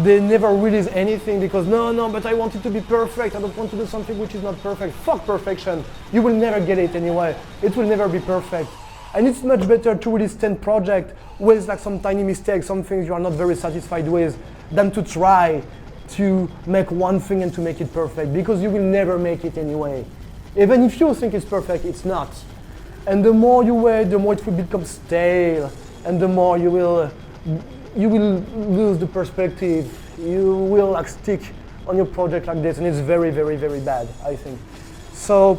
[SPEAKER 13] they never release anything because no, but I want it to be perfect. I don't want to do something which is not perfect. Fuck perfection. You will never get it anyway. It will never be perfect. And it's much better to release 10 projects with like some tiny mistakes, some things you are not very satisfied with, than to try to make one thing and to make it perfect, because you will never make it anyway. Even if you think it's perfect, it's not. And the more you wait, the more it will become stale, and the more you will lose the perspective. You will like stick on your project like this, and it's very, very, very bad, I think. So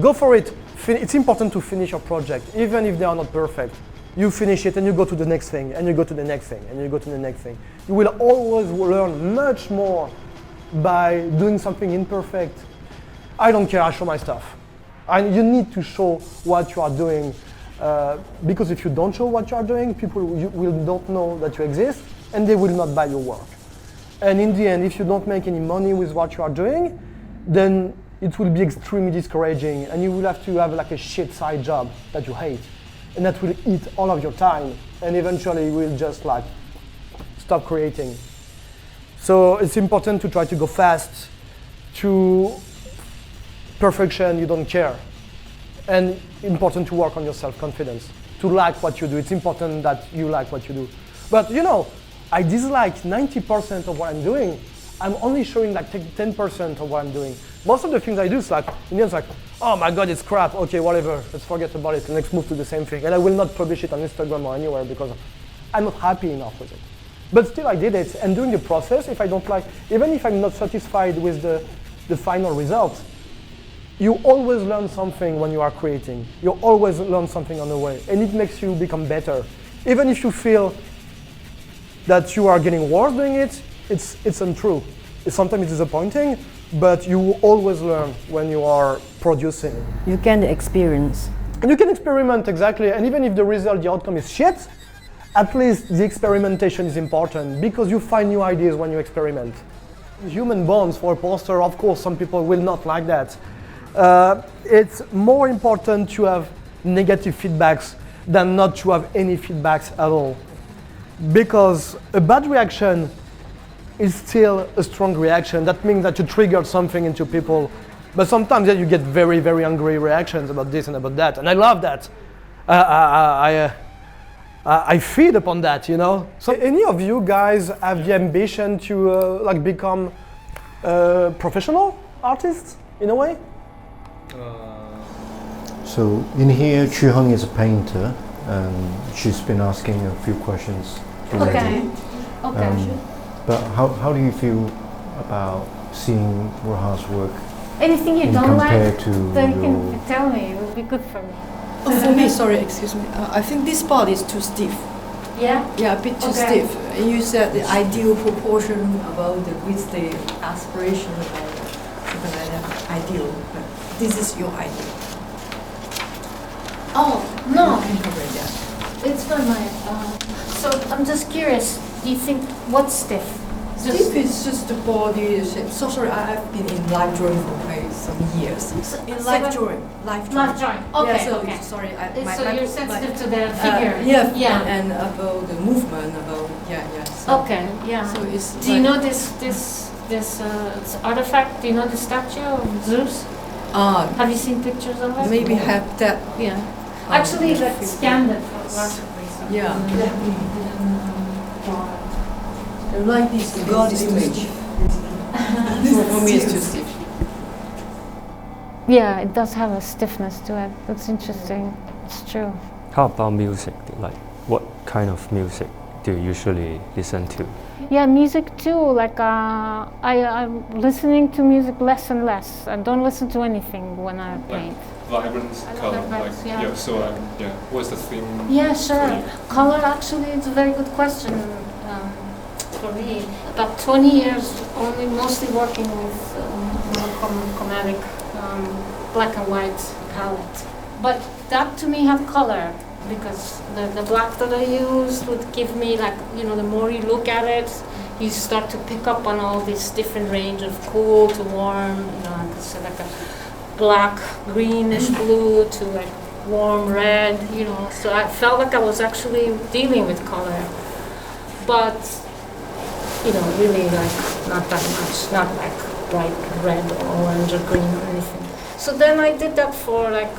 [SPEAKER 13] go for it. It's important to finish your project, even if they are not perfect. You finish it and you go to the next thing, and you go to the next thing, and you go to the next thing. You will always learn much more by doing something imperfect. I don't care, I show my stuff. And you need to show what you are doing, because if you don't show what you are doing, people will not know that you exist, and they will not buy your work. And in the end, if you don't make any money with what you are doing, then it will be extremely discouraging, and you will have to have like a shit side job that you hate, and that will eat all of your time, and eventually you will just like stop creating. So it's important to try to go fast. To perfection, you don't care. And important to work on your self-confidence, to like what you do. It's important that you like what you do. But you know, I dislike 90% of what I'm doing. I'm only showing like 10% of what I'm doing. Most of the things I do is like, in the end, it's like, oh my God, it's crap. Okay, whatever, let's forget about it. Let's move to the same thing. And I will not publish it on Instagram or anywhere because I'm not happy enough with it. But still, I did it. And during the process, if I don't like, even if I'm not satisfied with the final result, you always learn something when you are creating. You always learn something on the way, and it makes you become better. Even if you feel that you are getting worse doing it, it's untrue. Sometimes it's disappointing, but you always learn when you are producing.
[SPEAKER 12] You gain the experience.
[SPEAKER 13] And you can experiment, exactly, and even if the outcome is shit, at least the experimentation is important, because you find new ideas when you experiment. Human bones for a poster, of course, some people will not like that. It's more important to have negative feedbacks than not to have any feedbacks at all. Because a bad reaction is still a strong reaction. That means that you triggered something into people. But sometimes you get very, very angry reactions about this and about that. And I love that. I feed upon that, you know. So any of you guys have the ambition to like become professional artists in a way?
[SPEAKER 16] So in here, Chu Hung is a painter, and she's been asking a few questions already.
[SPEAKER 14] Okay.
[SPEAKER 16] But how do you feel about seeing Raha's work?
[SPEAKER 14] Anything you don't like,
[SPEAKER 16] to
[SPEAKER 14] then you can tell me. It would be good for me.
[SPEAKER 4] Oh, for me, sorry, excuse me. I think this part is too stiff.
[SPEAKER 14] Yeah?
[SPEAKER 4] Yeah, a bit too stiff. You said the ideal proportion about with the aspiration about something like that, ideal. But this is your ideal.
[SPEAKER 14] Oh, no.
[SPEAKER 4] You can cover it, yeah.
[SPEAKER 14] It's not mine. So I'm just curious, do you think what's stiff?
[SPEAKER 4] Stiff is just the body shape. So sorry, I've been in live drawing for quite some years. Live drawing.
[SPEAKER 14] Okay,
[SPEAKER 4] yeah, so
[SPEAKER 14] okay.
[SPEAKER 4] Sorry,
[SPEAKER 14] so you're sensitive to the figure.
[SPEAKER 4] Yeah. And about the movement, about So,
[SPEAKER 14] okay, yeah.
[SPEAKER 4] So it's.
[SPEAKER 14] Do you know this artifact? Do you know the statue of Zeus? Have you seen pictures of it?
[SPEAKER 4] Maybe have that.
[SPEAKER 14] Yeah. Actually, let's scan it for art.
[SPEAKER 4] Yeah. I like this God's image. For me, it's too stiff.
[SPEAKER 14] Yeah, it does have a stiffness to it. That's interesting. It's true.
[SPEAKER 15] How about music? Like, what kind of music do you usually listen to?
[SPEAKER 14] Yeah, music too. Like, I'm listening to music less and less. I don't listen to anything when I paint.
[SPEAKER 7] Vibrant color,
[SPEAKER 14] yeah.
[SPEAKER 7] So what's the theme?
[SPEAKER 14] Yeah, sure. Color, actually, it's a very good question for me. About 20 years, only mostly working with chromatic, black and white palette. But that to me had color, because the black that I used would give me, like, you know, the more you look at it, you start to pick up on all this different range of cool to warm, you know, so like a black, greenish blue to like warm red, you know. So I felt like I was actually dealing with color, but, you know, really like not that much, not like bright red or orange or green or anything. So then I did that for like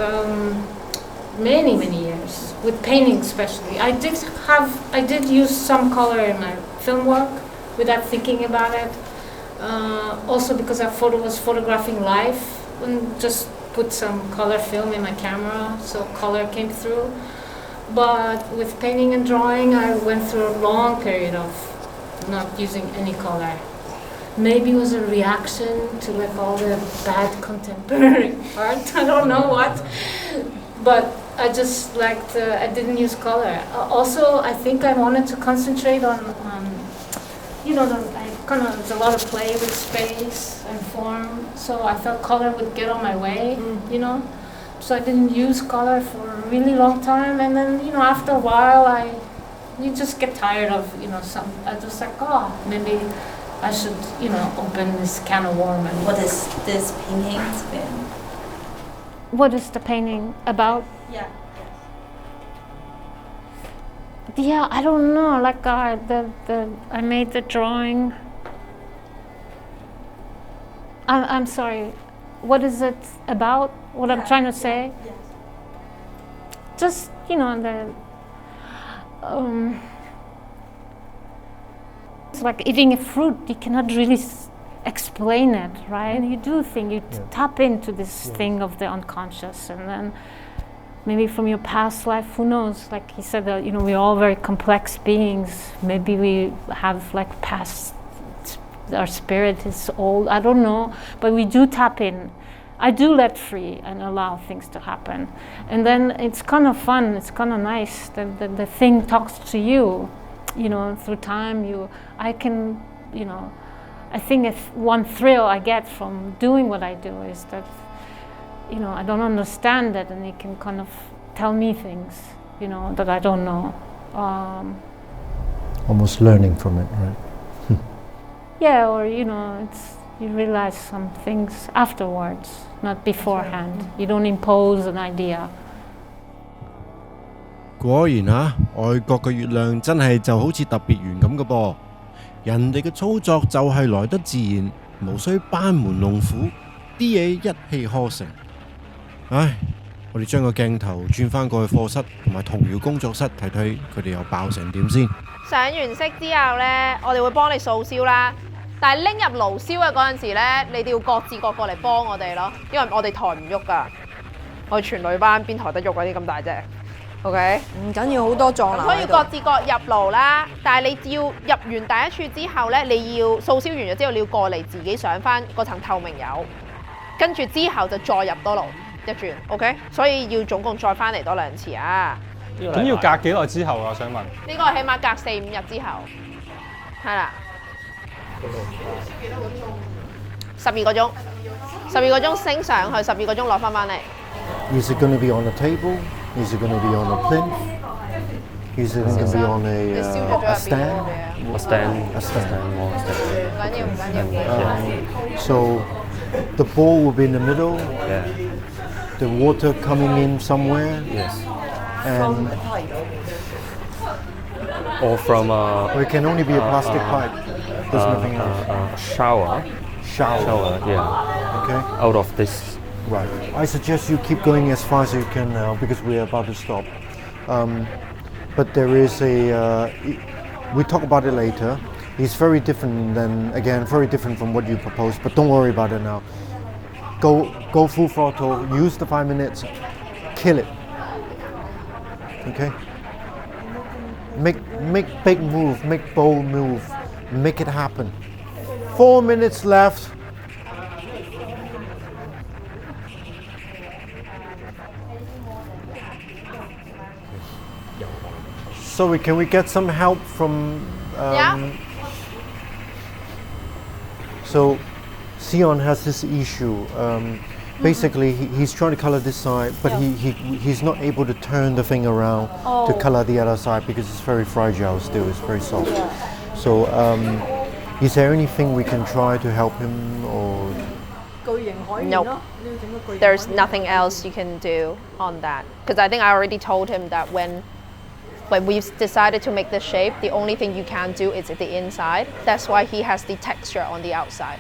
[SPEAKER 14] many years, with painting especially. I did use some color in my film work without thinking about it. Also because I was photographing live and just put some color film in my camera, so color came through. But with painting and drawing, I went through a long period of not using any color. Maybe it was a reaction to like all the bad contemporary art. I don't know what, but I just liked. I didn't use color. Also, I think I wanted to concentrate on there's a lot of play with space and form. So I felt color would get on my way. So I didn't use color for a really long time, and then after a while, you just get tired of I just like, maybe I should open this can of worms. And
[SPEAKER 17] what is this painting been?
[SPEAKER 14] What is the painting about? Yeah, I don't know. Like I made the drawing. I'm sorry. What is it about? What I'm trying to say?
[SPEAKER 17] Yes.
[SPEAKER 14] Just it's like eating a fruit. You cannot really explain it, right? You do think you tap into this thing of the unconscious, and then maybe from your past life, who knows? Like he said that we're all very complex beings. Maybe we have like past. Our spirit is old. I don't know, but we do tap in. I do let free and allow things to happen, and then it's kind of fun. It's kind of nice that the thing talks to you, through time. I can, I think if one thrill I get from doing what I do is that, I don't understand it, and it can kind of tell me things, that I don't know.
[SPEAKER 16] Almost learning from it, right?
[SPEAKER 14] Yeah, or you realize some things afterwards, not beforehand. You don't impose an idea.
[SPEAKER 2] 果然外國嘅月亮真係就好似特別圓咁嘅噃，人哋嘅操作就係來得自然，無需班門弄斧，啲嘢一氣呵成。唉，我哋將個鏡頭轉翻過去課室同埋童謠工作室睇睇佢哋又爆成點先。
[SPEAKER 6] 上完色之後呢，我哋會幫你掃燒啦。但係拎入爐燒嘅嗰陣時咧，你哋要各自各過嚟幫我哋咯，因為我哋抬唔喐㗎。我哋全女班邊抬得喐嗰啲咁大隻 ，OK？
[SPEAKER 12] 唔緊要，好多撞欄。
[SPEAKER 6] 所以要各自各入爐啦。但係你要入完第一處之後咧，你要掃燒完咗之後，你要過嚟自己上翻嗰層透明油，跟住之後就再入多爐一轉 ，OK？ 所以要總共再翻嚟多2次啊。
[SPEAKER 7] 咁要隔幾耐之後啊？想問。呢
[SPEAKER 6] 個起碼隔4-5日之後，係啦。12個鐘，12個鐘升上去，12個鐘落翻嚟。
[SPEAKER 16] Is it going to be on a table? Is it going to be on a plinth? Is it going to be on a stand?
[SPEAKER 15] A stand.
[SPEAKER 16] So the ball will be in the middle. The water coming in somewhere.
[SPEAKER 15] Yes.
[SPEAKER 16] And
[SPEAKER 15] or from
[SPEAKER 16] or it can only be a plastic pipe. There's nothing else.
[SPEAKER 15] Shower, yeah.
[SPEAKER 16] Okay.
[SPEAKER 15] Out of this.
[SPEAKER 16] Right. I suggest you keep going as far as you can now because we are about to stop. But there is we talk about it later. It's very different very different from what you proposed, but don't worry about it now. Go full throttle, use the 5 minutes, kill it. Okay? Make big move, make bold move, make it happen. 4 minutes left. So can we get some help from So Sion has this issue. Basically, he's trying to color this side, but he's not able to turn the thing around to color the other side because it's very fragile still, it's very soft. So is there anything we can try to help him or?
[SPEAKER 6] Nope. There's nothing else you can do on that. Because I think I already told him that when we've decided to make the shape, the only thing you can do is at the inside. That's why he has the texture on the outside.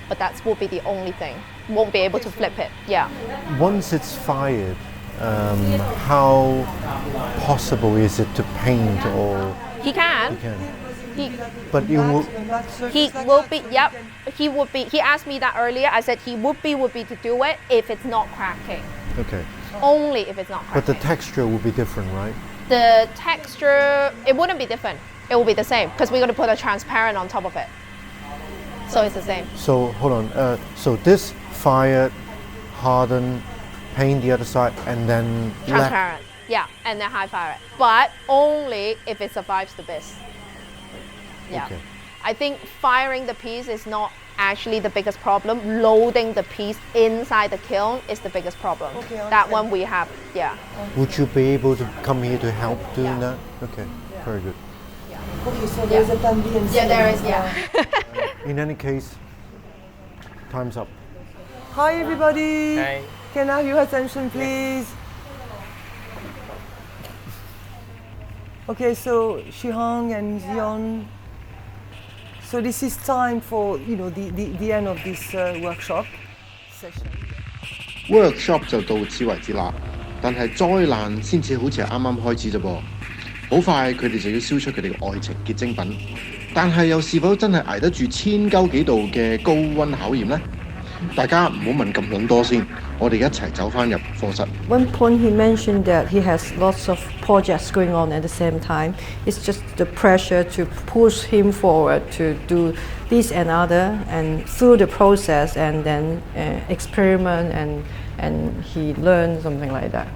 [SPEAKER 6] But that will be the only thing. Won't be able to flip it. Yeah.
[SPEAKER 16] Once it's fired, how possible is it to paint or
[SPEAKER 6] He can.
[SPEAKER 16] but you will,
[SPEAKER 6] He will be. Yep. He would be. He asked me that earlier. I said he would be to do it if it's not cracking.
[SPEAKER 16] okay,
[SPEAKER 6] Only if it's not cracking.
[SPEAKER 16] but the texture will be different, right?
[SPEAKER 6] The texture, it wouldn't be different. It will be the same because we're going to put a transparent on top of it. So it's the same.
[SPEAKER 16] So hold on, so this fired, harden, paint the other side, and then
[SPEAKER 6] Transparent. Yeah, and then high fire it. But only if it survives the BIS. Yeah.
[SPEAKER 16] Okay.
[SPEAKER 6] I think firing the piece is not actually the biggest problem. Loading the piece inside the kiln is the biggest problem.
[SPEAKER 9] Okay,
[SPEAKER 6] that one we have, yeah.
[SPEAKER 16] Would you be able to come here to help doing that? Okay, very good.
[SPEAKER 9] Okay, so there's a plan B and C.
[SPEAKER 6] Yeah, there is, yeah.
[SPEAKER 16] In any case, time's up.
[SPEAKER 9] Hi everybody.
[SPEAKER 15] Hi.
[SPEAKER 9] Can I have your attention, please? Okay, so Shihong and Zion. So this is time for the end of this workshop session.
[SPEAKER 18] Workshop 就到此為止啦，但係災難先至好似係啱啱開始啫噃。好快佢哋就要燒出佢哋嘅愛情結晶品，但係又是否真係捱得住1000幾度嘅高溫考驗呢？大家唔好問咁撚多先，我哋一齊走返入課室。
[SPEAKER 11] One point he mentioned that he has lots of projects going on at the same time. It's just the pressure to push him forward to do this and other, and through the process, and then experiment, and he learned something like that.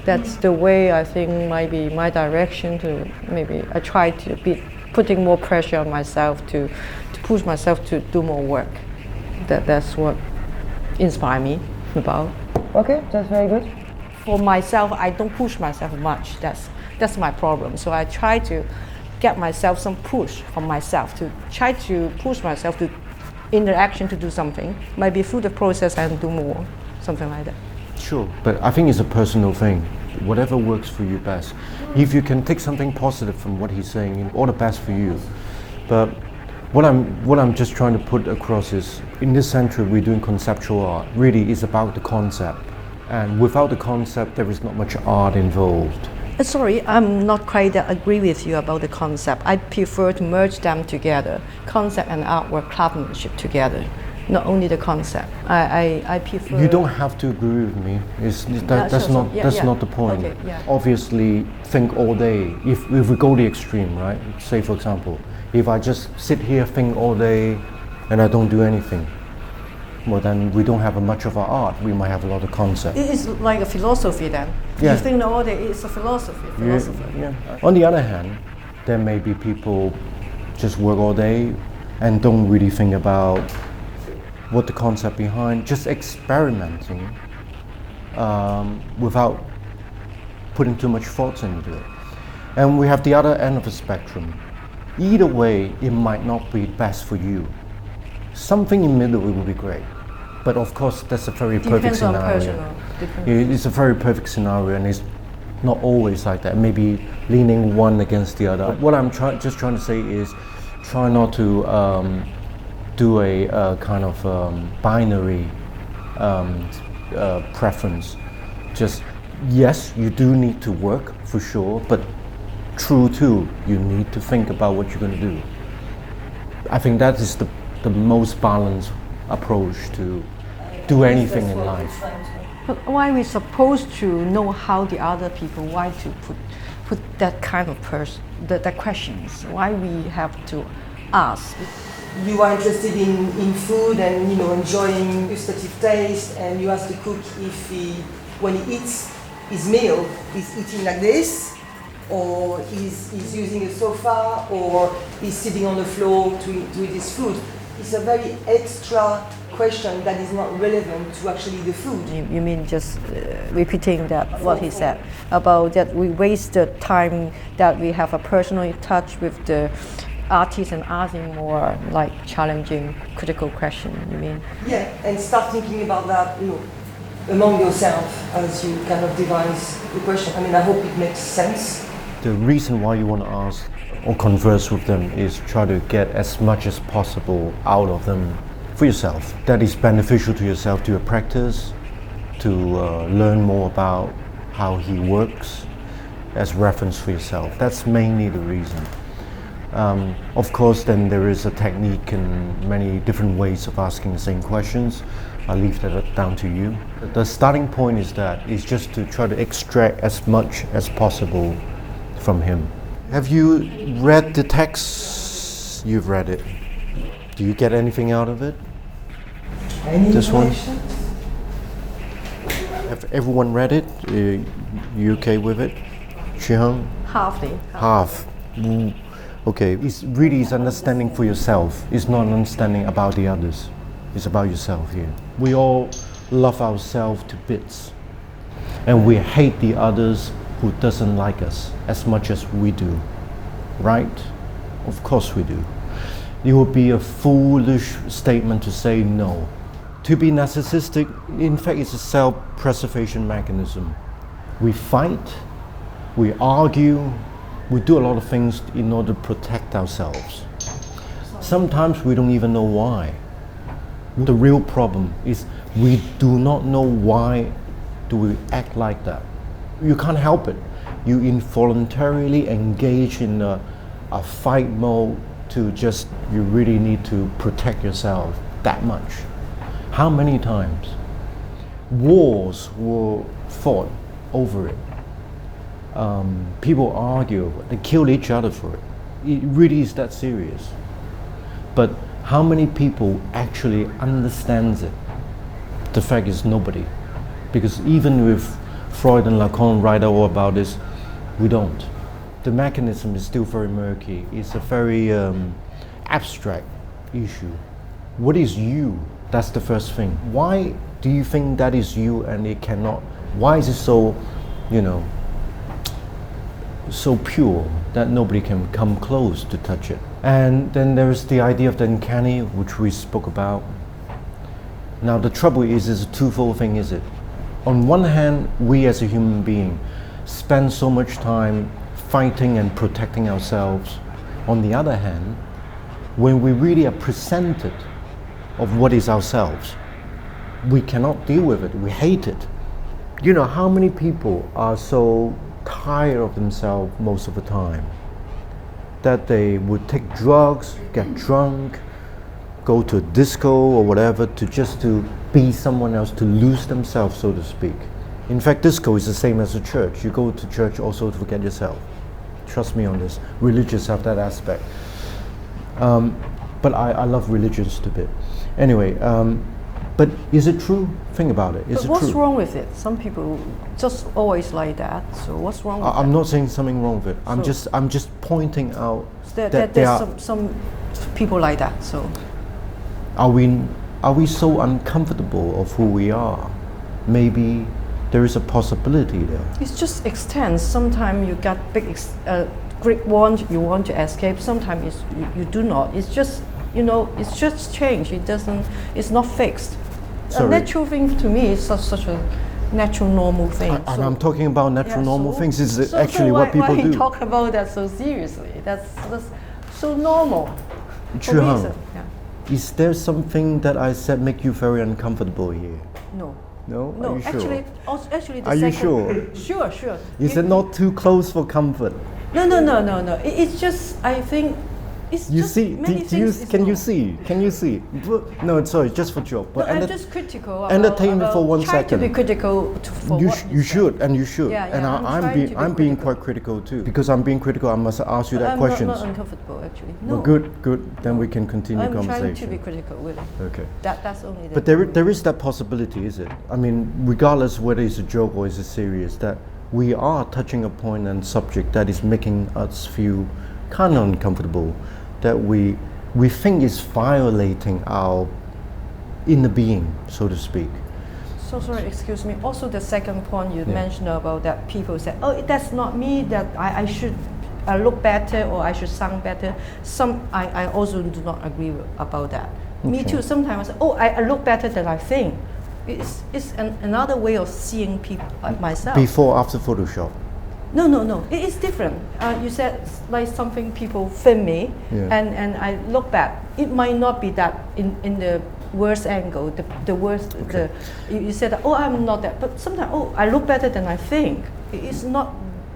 [SPEAKER 11] That's the way I think might be my direction to maybe I try to be putting more pressure on myself to push myself to do more work. That's what inspired me about.
[SPEAKER 9] Okay, that's very good.
[SPEAKER 11] For myself, I don't push myself much. That's my problem. So I try to get myself some push from myself to try to push myself to in the action to do something. Maybe through the process and do more, something like that.
[SPEAKER 16] Sure, but I think it's a personal thing. Whatever works for you best. If you can take something positive from what he's saying, all the best for you. But what I'm just trying to put across is, in this century we're doing conceptual art. Really, it's about the concept, and without the concept, there is not much art involved.
[SPEAKER 11] Sorry, I'm not quite agree with you about the concept. I prefer to merge them together, concept and artwork craftsmanship together. Not only the concept. I prefer.
[SPEAKER 16] You don't have to agree with me. That's not the point.
[SPEAKER 11] Okay, yeah.
[SPEAKER 16] Obviously, think all day. If we go the extreme, right? Say for example, if I just sit here, think all day, and I don't do anything, well then we don't have much of our art. We might have a lot of concept.
[SPEAKER 11] It is like a philosophy then.
[SPEAKER 16] Yeah.
[SPEAKER 11] You think all day it's a philosophy.
[SPEAKER 16] Yeah. On the other hand, there may be people just work all day and don't really think about what the concept behind, just experimenting without putting too much thoughts into it. And we have the other end of the spectrum. Either way, it might not be best for you. Something in the middle would be great. But of course, that's a very perfect scenario. It's a very perfect scenario, and it's not always like that. Maybe leaning one against the other. What I'm just trying to say is, try not to do a kind of binary preference. Just, yes, you do need to work for sure, but true too, you need to think about what you're going to do. I think that is the most balanced approach to do anything in life.
[SPEAKER 11] But why are we supposed to know how the other people, why to put that kind of that questions? Why we have to ask?
[SPEAKER 9] You are interested in food and enjoying gustative taste, and you ask the cook if when he eats his meal, he's eating like this, or he's using a sofa, or he's sitting on the floor to eat his food. It's a very extra question that is not relevant to actually the food.
[SPEAKER 11] You mean just repeating that what he said about that we waste the time that we have a personal touch with the artists and asking more like challenging critical question, you mean?
[SPEAKER 9] Yeah, and start thinking about that, among yourself as you kind of devise the question. I mean, I hope it makes sense.
[SPEAKER 16] The reason why you want to ask or converse with them is try to get as much as possible out of them for yourself. That is beneficial to yourself, to your practice, to learn more about how he works as reference for yourself. That's mainly the reason. Of course, then there is a technique and many different ways of asking the same questions. I'll leave that down to you. The starting point is just to try to extract as much as possible from him. Have you read the text? You've read it. Do you get anything out of it?
[SPEAKER 9] Any
[SPEAKER 16] this one?
[SPEAKER 9] questions?
[SPEAKER 16] Have everyone read it? You okay with it? Shihang? Half. Okay, it's really is understanding for yourself. It's not an understanding about the others. It's about yourself here. We all love ourselves to bits. And we hate the others who doesn't like us as much as we do. Right? Of course we do. It would be a foolish statement to say no. To be narcissistic, in fact, it's a self-preservation mechanism. We fight, we argue, we do a lot of things in order to protect ourselves. Sometimes we don't even know why. The real problem is we do not know why do we act like that. You can't help it. You involuntarily engage in a fight mode to just, you really need to protect yourself that much. How many times? Wars were fought over it. People argue over it. They kill each other for it. It really is that serious. But how many people actually understands it? The fact is nobody. Because even if Freud and Lacan write all about this, we don't. The mechanism is still very murky. It's a very abstract issue. What is you? That's the first thing. Why do you think that is you and it cannot? Why is it so, so pure that nobody can come close to touch it? And then there's the idea of the uncanny, which we spoke about. Now the trouble is a twofold thing, is it? On one hand, we as a human being spend so much time fighting and protecting ourselves. On the other hand, when we really are presented of what is ourselves, we cannot deal with it, we hate it. You know, how many people are so tired of themselves most of the time that they would take drugs, get drunk, go to a disco or whatever to be someone else, to lose themselves, so to speak. In fact, disco is the same as a church. You go to church also to forget yourself. Trust me on this. Religions have that aspect. But I love religions a bit. Anyway, but is it true? Think about it. Is it
[SPEAKER 12] what's
[SPEAKER 16] true?
[SPEAKER 12] wrong with it? Some people just always like that. So what's wrong with it?
[SPEAKER 16] I'm not saying something wrong with it. I'm just pointing out that
[SPEAKER 12] there's some people like that. So
[SPEAKER 16] are we so uncomfortable of who we are? Maybe there is a possibility there.
[SPEAKER 12] It just extends. Sometimes you got great want, you want to escape. Sometimes you do not. It's just, it's just change. It's not fixed.
[SPEAKER 16] Sorry.
[SPEAKER 12] A natural thing to me is such a natural, normal thing.
[SPEAKER 16] And I'm talking about natural, normal things. Is
[SPEAKER 12] so
[SPEAKER 16] actually what people
[SPEAKER 12] why
[SPEAKER 16] do.
[SPEAKER 12] Why talk about that so seriously? That's so normal.
[SPEAKER 16] Chuhang, is there something that I said make you very uncomfortable here?
[SPEAKER 12] No.
[SPEAKER 16] No?
[SPEAKER 12] No,
[SPEAKER 16] Are you sure?
[SPEAKER 12] actually the
[SPEAKER 16] Are you
[SPEAKER 12] second,
[SPEAKER 16] sure?
[SPEAKER 12] Sure.
[SPEAKER 16] Is it not too close for comfort?
[SPEAKER 12] No. It's just, I think, it's
[SPEAKER 16] You
[SPEAKER 12] just
[SPEAKER 16] see?
[SPEAKER 12] many things.
[SPEAKER 16] Can you see? Can you see? No, sorry, just for joke.
[SPEAKER 12] No,
[SPEAKER 16] But
[SPEAKER 12] I'm just critical.
[SPEAKER 16] entertain me for 1
[SPEAKER 12] try
[SPEAKER 16] second.
[SPEAKER 12] to be critical for
[SPEAKER 16] You,
[SPEAKER 12] what
[SPEAKER 16] you should, and you should.
[SPEAKER 12] Yeah,
[SPEAKER 16] and I'm
[SPEAKER 12] I'm
[SPEAKER 16] being quite critical too. Because I'm being critical, I must ask you that
[SPEAKER 12] I'm
[SPEAKER 16] question.
[SPEAKER 12] not uncomfortable actually. No.
[SPEAKER 16] Well, good. Then we can continue
[SPEAKER 12] I'm
[SPEAKER 16] conversation.
[SPEAKER 12] trying to be critical, really.
[SPEAKER 16] Okay.
[SPEAKER 12] That's only the
[SPEAKER 16] But there is that possibility, is it? I mean, regardless whether it's a joke or it's a serious, that we are touching a point and subject that is making us feel kind of uncomfortable, that we think is violating our inner being, so to speak.
[SPEAKER 12] So sorry, excuse me. Also, the second point you mentioned about that people say, "Oh, that's not me. That I should look better or I should sound better." I also do not agree about that. Me too. Sometimes I say, "Oh, I look better than I think." It's another way of seeing people myself.
[SPEAKER 16] Before, after Photoshop.
[SPEAKER 12] No. It is different. You said like something people film me,
[SPEAKER 16] Yeah.
[SPEAKER 12] and I look back. It might not be that in the
[SPEAKER 11] worst angle, the worst. You said, oh, I'm not that, but sometimes, oh, I look better than I think. It's not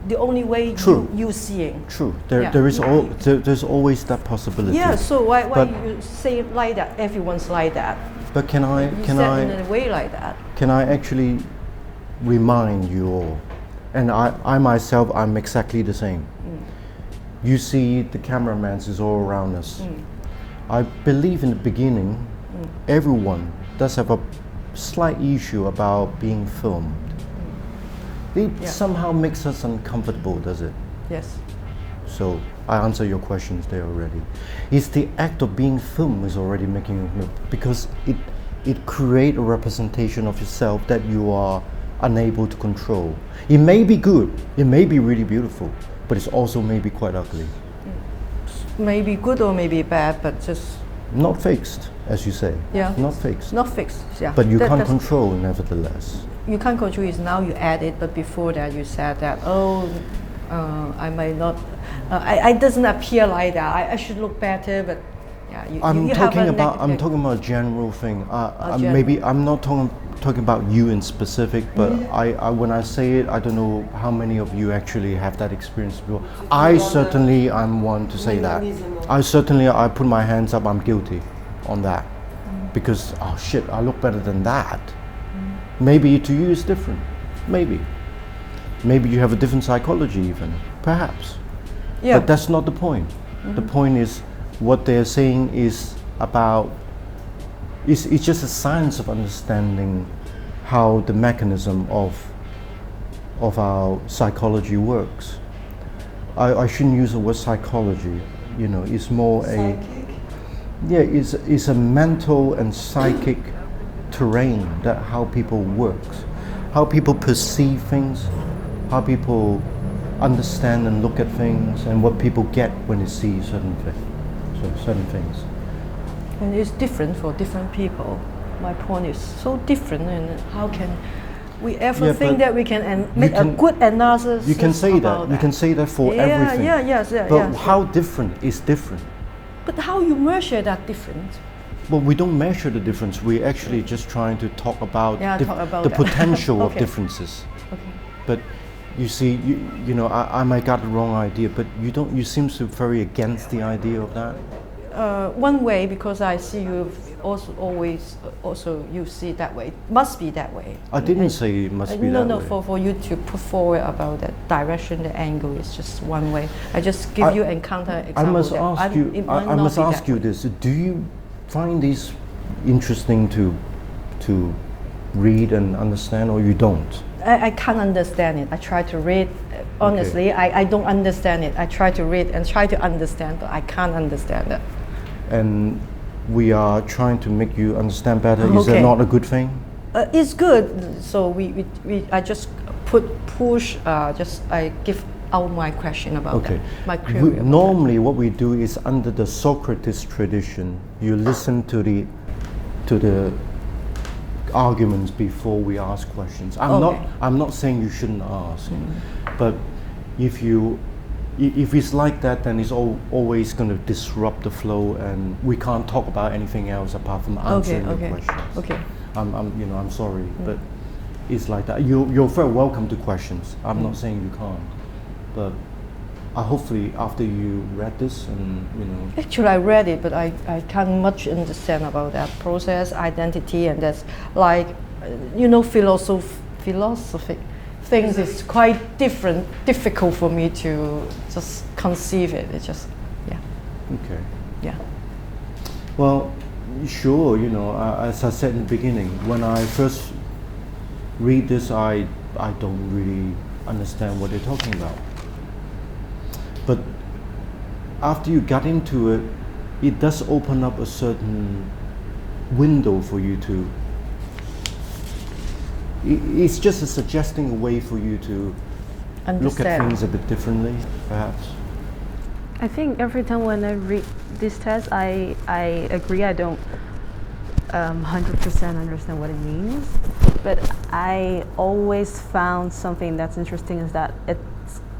[SPEAKER 11] the only way you seeing.
[SPEAKER 16] True. There's always that possibility.
[SPEAKER 11] Yeah. So why you say it like that? Everyone's like that.
[SPEAKER 16] But can I
[SPEAKER 11] in a way like that?
[SPEAKER 16] Can I actually remind you all? And I myself, I'm exactly the same. You see, the cameramans is all around us. I believe in the beginning, everyone does have a slight issue about being filmed. It somehow makes us uncomfortable, does it?
[SPEAKER 11] Yes.
[SPEAKER 16] So I answer your questions there already. It's the act of being filmed is already making you, because it creates a representation of yourself that you are unable to control. It may be good, it may be really beautiful, but it's also maybe quite ugly.
[SPEAKER 11] Maybe good or maybe bad, but just
[SPEAKER 16] not fixed, as you say.
[SPEAKER 11] Yeah.
[SPEAKER 16] Not fixed.
[SPEAKER 11] Not fixed. Yeah.
[SPEAKER 16] But you can't control, nevertheless.
[SPEAKER 11] You can't control is now you add it, but before that you said that I might not. It doesn't appear like that. I should look better, but yeah.
[SPEAKER 16] I'm talking about a general thing. Maybe I'm not talking about you in specific, but when I say it, I don't know how many of you actually have that experience before. I certainly am one to say that. I put my hands up. I'm guilty on that because oh shit, I look better than that. Maybe to you it's different. Maybe you have a different psychology even. Perhaps. Yeah. But that's not the point. The point is what they're saying is about. It's just a science of understanding how the mechanism of our psychology works. I shouldn't use the word psychology. You know, it's more it's a mental and psychic terrain that how people works, how people perceive things, how people understand and look at things, and what people get when they see certain things.
[SPEAKER 11] And it's different for different people. My point is so different, and how can we ever think that we can make a good analysis?
[SPEAKER 16] You can say that. You can say that for everything. But how different is different?
[SPEAKER 11] But how you measure that difference?
[SPEAKER 16] Well, we don't measure the difference. We're actually just trying to talk about the potential of differences.
[SPEAKER 11] Okay.
[SPEAKER 16] But you see, you know, I might got the wrong idea, but you seem to be very against the idea of that.
[SPEAKER 11] One way, because I see you always you see it that way. It must be that way.
[SPEAKER 16] I didn't say it must be that way.
[SPEAKER 11] No, for you to put forward about that direction, the angle is just one way. I just give you encounter example.
[SPEAKER 16] I must ask you this. Do you find these interesting to read and understand, or you don't?
[SPEAKER 11] I can't understand it. I try to read. Honestly, I don't understand it. I try to read and try to understand, but I can't understand it.
[SPEAKER 16] And we are trying to make you understand better. Is that not a good thing?
[SPEAKER 11] It's good. So I just I give out my question about that, my query.
[SPEAKER 16] Normally, what we do is under the Socrates tradition. You listen to the arguments before we ask questions. I'm not saying you shouldn't ask, but if it's like that, then it's always going to disrupt the flow, and we can't talk about anything else apart from answering the questions.
[SPEAKER 11] Okay.
[SPEAKER 16] I'm sorry, but it's like that. You're very welcome to questions. I'm not saying you can't, but hopefully after you read this and
[SPEAKER 11] Actually, I read it, but I can't much understand about that process, identity, and that's like philosophic things is quite difficult for me to just conceive it. It's just
[SPEAKER 16] Okay.
[SPEAKER 11] Yeah.
[SPEAKER 16] Well, sure. As I said in the beginning, when I first read this, I don't really understand what they're talking about. But after you got into it, it does open up a certain window for you to. It's just suggesting a way for you to look at things a bit differently, perhaps.
[SPEAKER 19] I think every time when I read this text, I agree I don't 100% understand what it means, but I always found something that's interesting is that it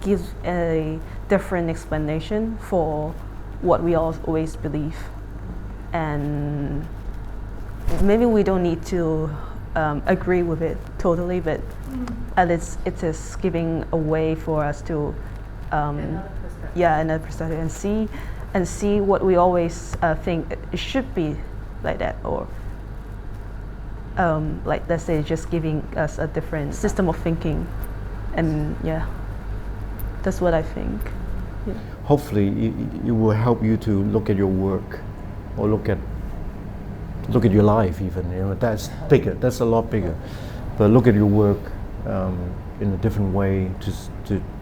[SPEAKER 19] gives a different explanation for what we always believe, and maybe we don't need to agree with it totally, but at least it is giving a way for us to, another perspective and see what we always think it should be like that, or like let's say just giving us a different system of thinking, and that's what I think. Yeah.
[SPEAKER 16] Hopefully it will help you to look at your work or look at your life even, that's bigger, that's a lot bigger, but look at your work in a different way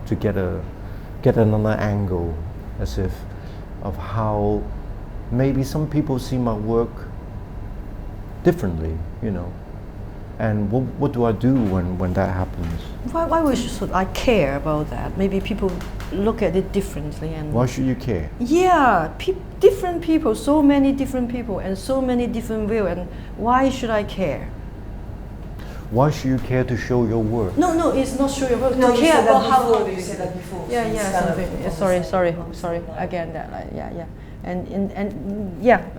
[SPEAKER 16] to get another angle, as if of how maybe some people see my work differently, and what do I do when that happens?
[SPEAKER 12] Why should I care about that? Maybe people look at it differently, and
[SPEAKER 16] why should you care?
[SPEAKER 12] Yeah, different people, so many different people, and so many different views, and why should I care?
[SPEAKER 16] Why should you care to show your work?
[SPEAKER 12] No, it's not show your work.
[SPEAKER 9] No,
[SPEAKER 12] to care about how
[SPEAKER 9] you said that before.
[SPEAKER 12] Something. Sorry. Again, that and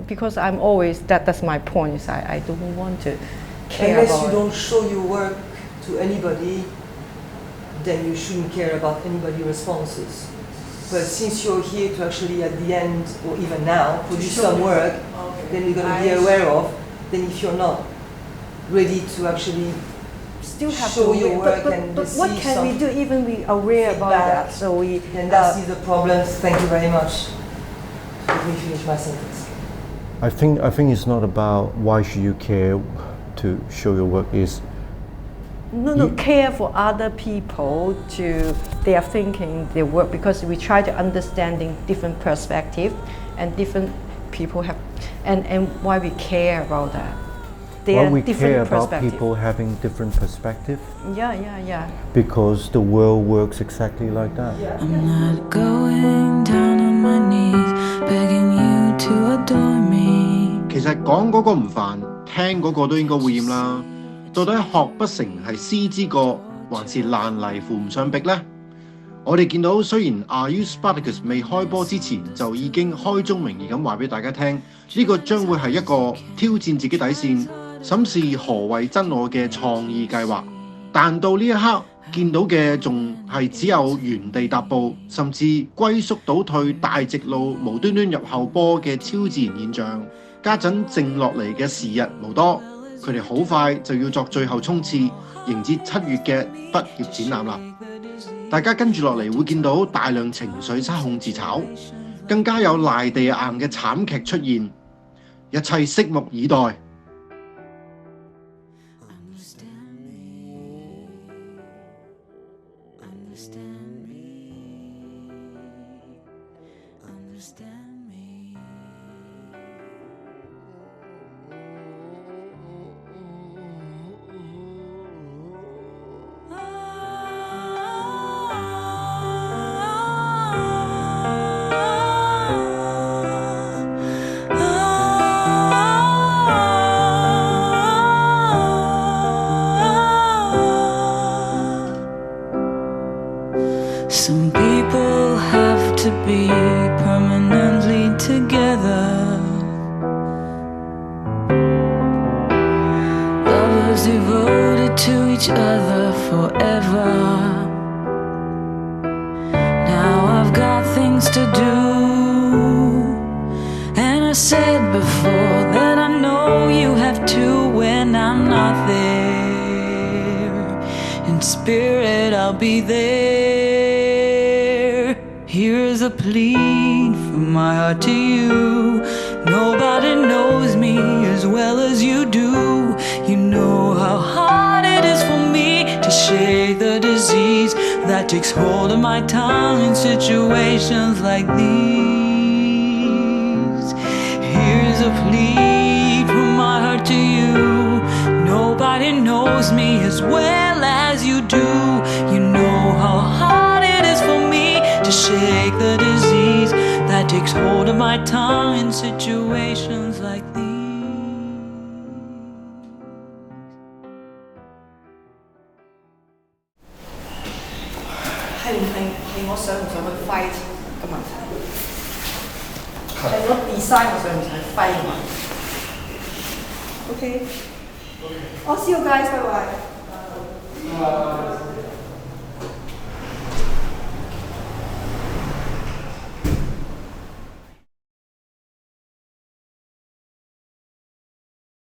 [SPEAKER 12] because I'm always that's my point. Is I don't want to care
[SPEAKER 9] unless
[SPEAKER 12] about
[SPEAKER 9] you don't show your work to anybody, then you shouldn't care about anybody's responses. But since you're here to actually at the end or even now produce some work, then you're going to be aware of. Then if you're not ready to actually
[SPEAKER 12] still have
[SPEAKER 9] show
[SPEAKER 12] to
[SPEAKER 9] your work
[SPEAKER 12] but
[SPEAKER 9] and
[SPEAKER 12] what can we do? Even we are aware about that, so we.
[SPEAKER 9] Then that's the problem. Thank you very much. Let me finish my sentence.
[SPEAKER 16] I think it's not about why should you care to show your work. Is
[SPEAKER 12] no care for other people to their thinking, their work, because we try to understanding different perspective and different people have and why we care about that.
[SPEAKER 16] Why we care about people having different perspective?
[SPEAKER 12] Yeah.
[SPEAKER 16] Because the world works exactly like that.
[SPEAKER 20] I'm not going down on my knees, begging you to adore me.
[SPEAKER 18] 其實講嗰個唔煩，聽嗰個都應該會厭啦。到底學不成係師之過，還是爛泥扶唔上壁呢？我哋見到雖然 Are You Spartacus 未開波之前就已經開宗明義咁話俾大家聽，呢個將會係一個挑戰自己底線、審視何謂真我嘅創意計劃。但到呢一刻見到嘅仲係只有原地踏步，甚至龜縮倒退、大直路、無端端入後波嘅超自然現象。家陣剩落嚟嘅時日無多，佢哋好快就要作最後衝刺，迎接7月嘅畢業展覽啦。大家跟住落嚟會見到大量情緒失控自炒，更加有賴地硬嘅慘劇出現，一切拭目以待。
[SPEAKER 20] Some people have to be permanently together. Lovers devoted to each other forever. Now I've got things to do, and I said before that I know you have to when I'm not there. In spirit I'll be there. Here's a plea from my heart to you. Nobody knows me as well as you do. You know how hard it is for me to shake the disease that takes hold of my tongue in situations like these. Here's a plea from my heart to you. Nobody knows me as well as you do. You know how hard it is for me to shake the disease that takes hold of my tongue in situations like these.
[SPEAKER 12] 係我想唔想去 fight 嘅問題，係我 design 我想唔想去 fight 嘅問題。
[SPEAKER 6] Okay? I'll see you guys. Bye bye.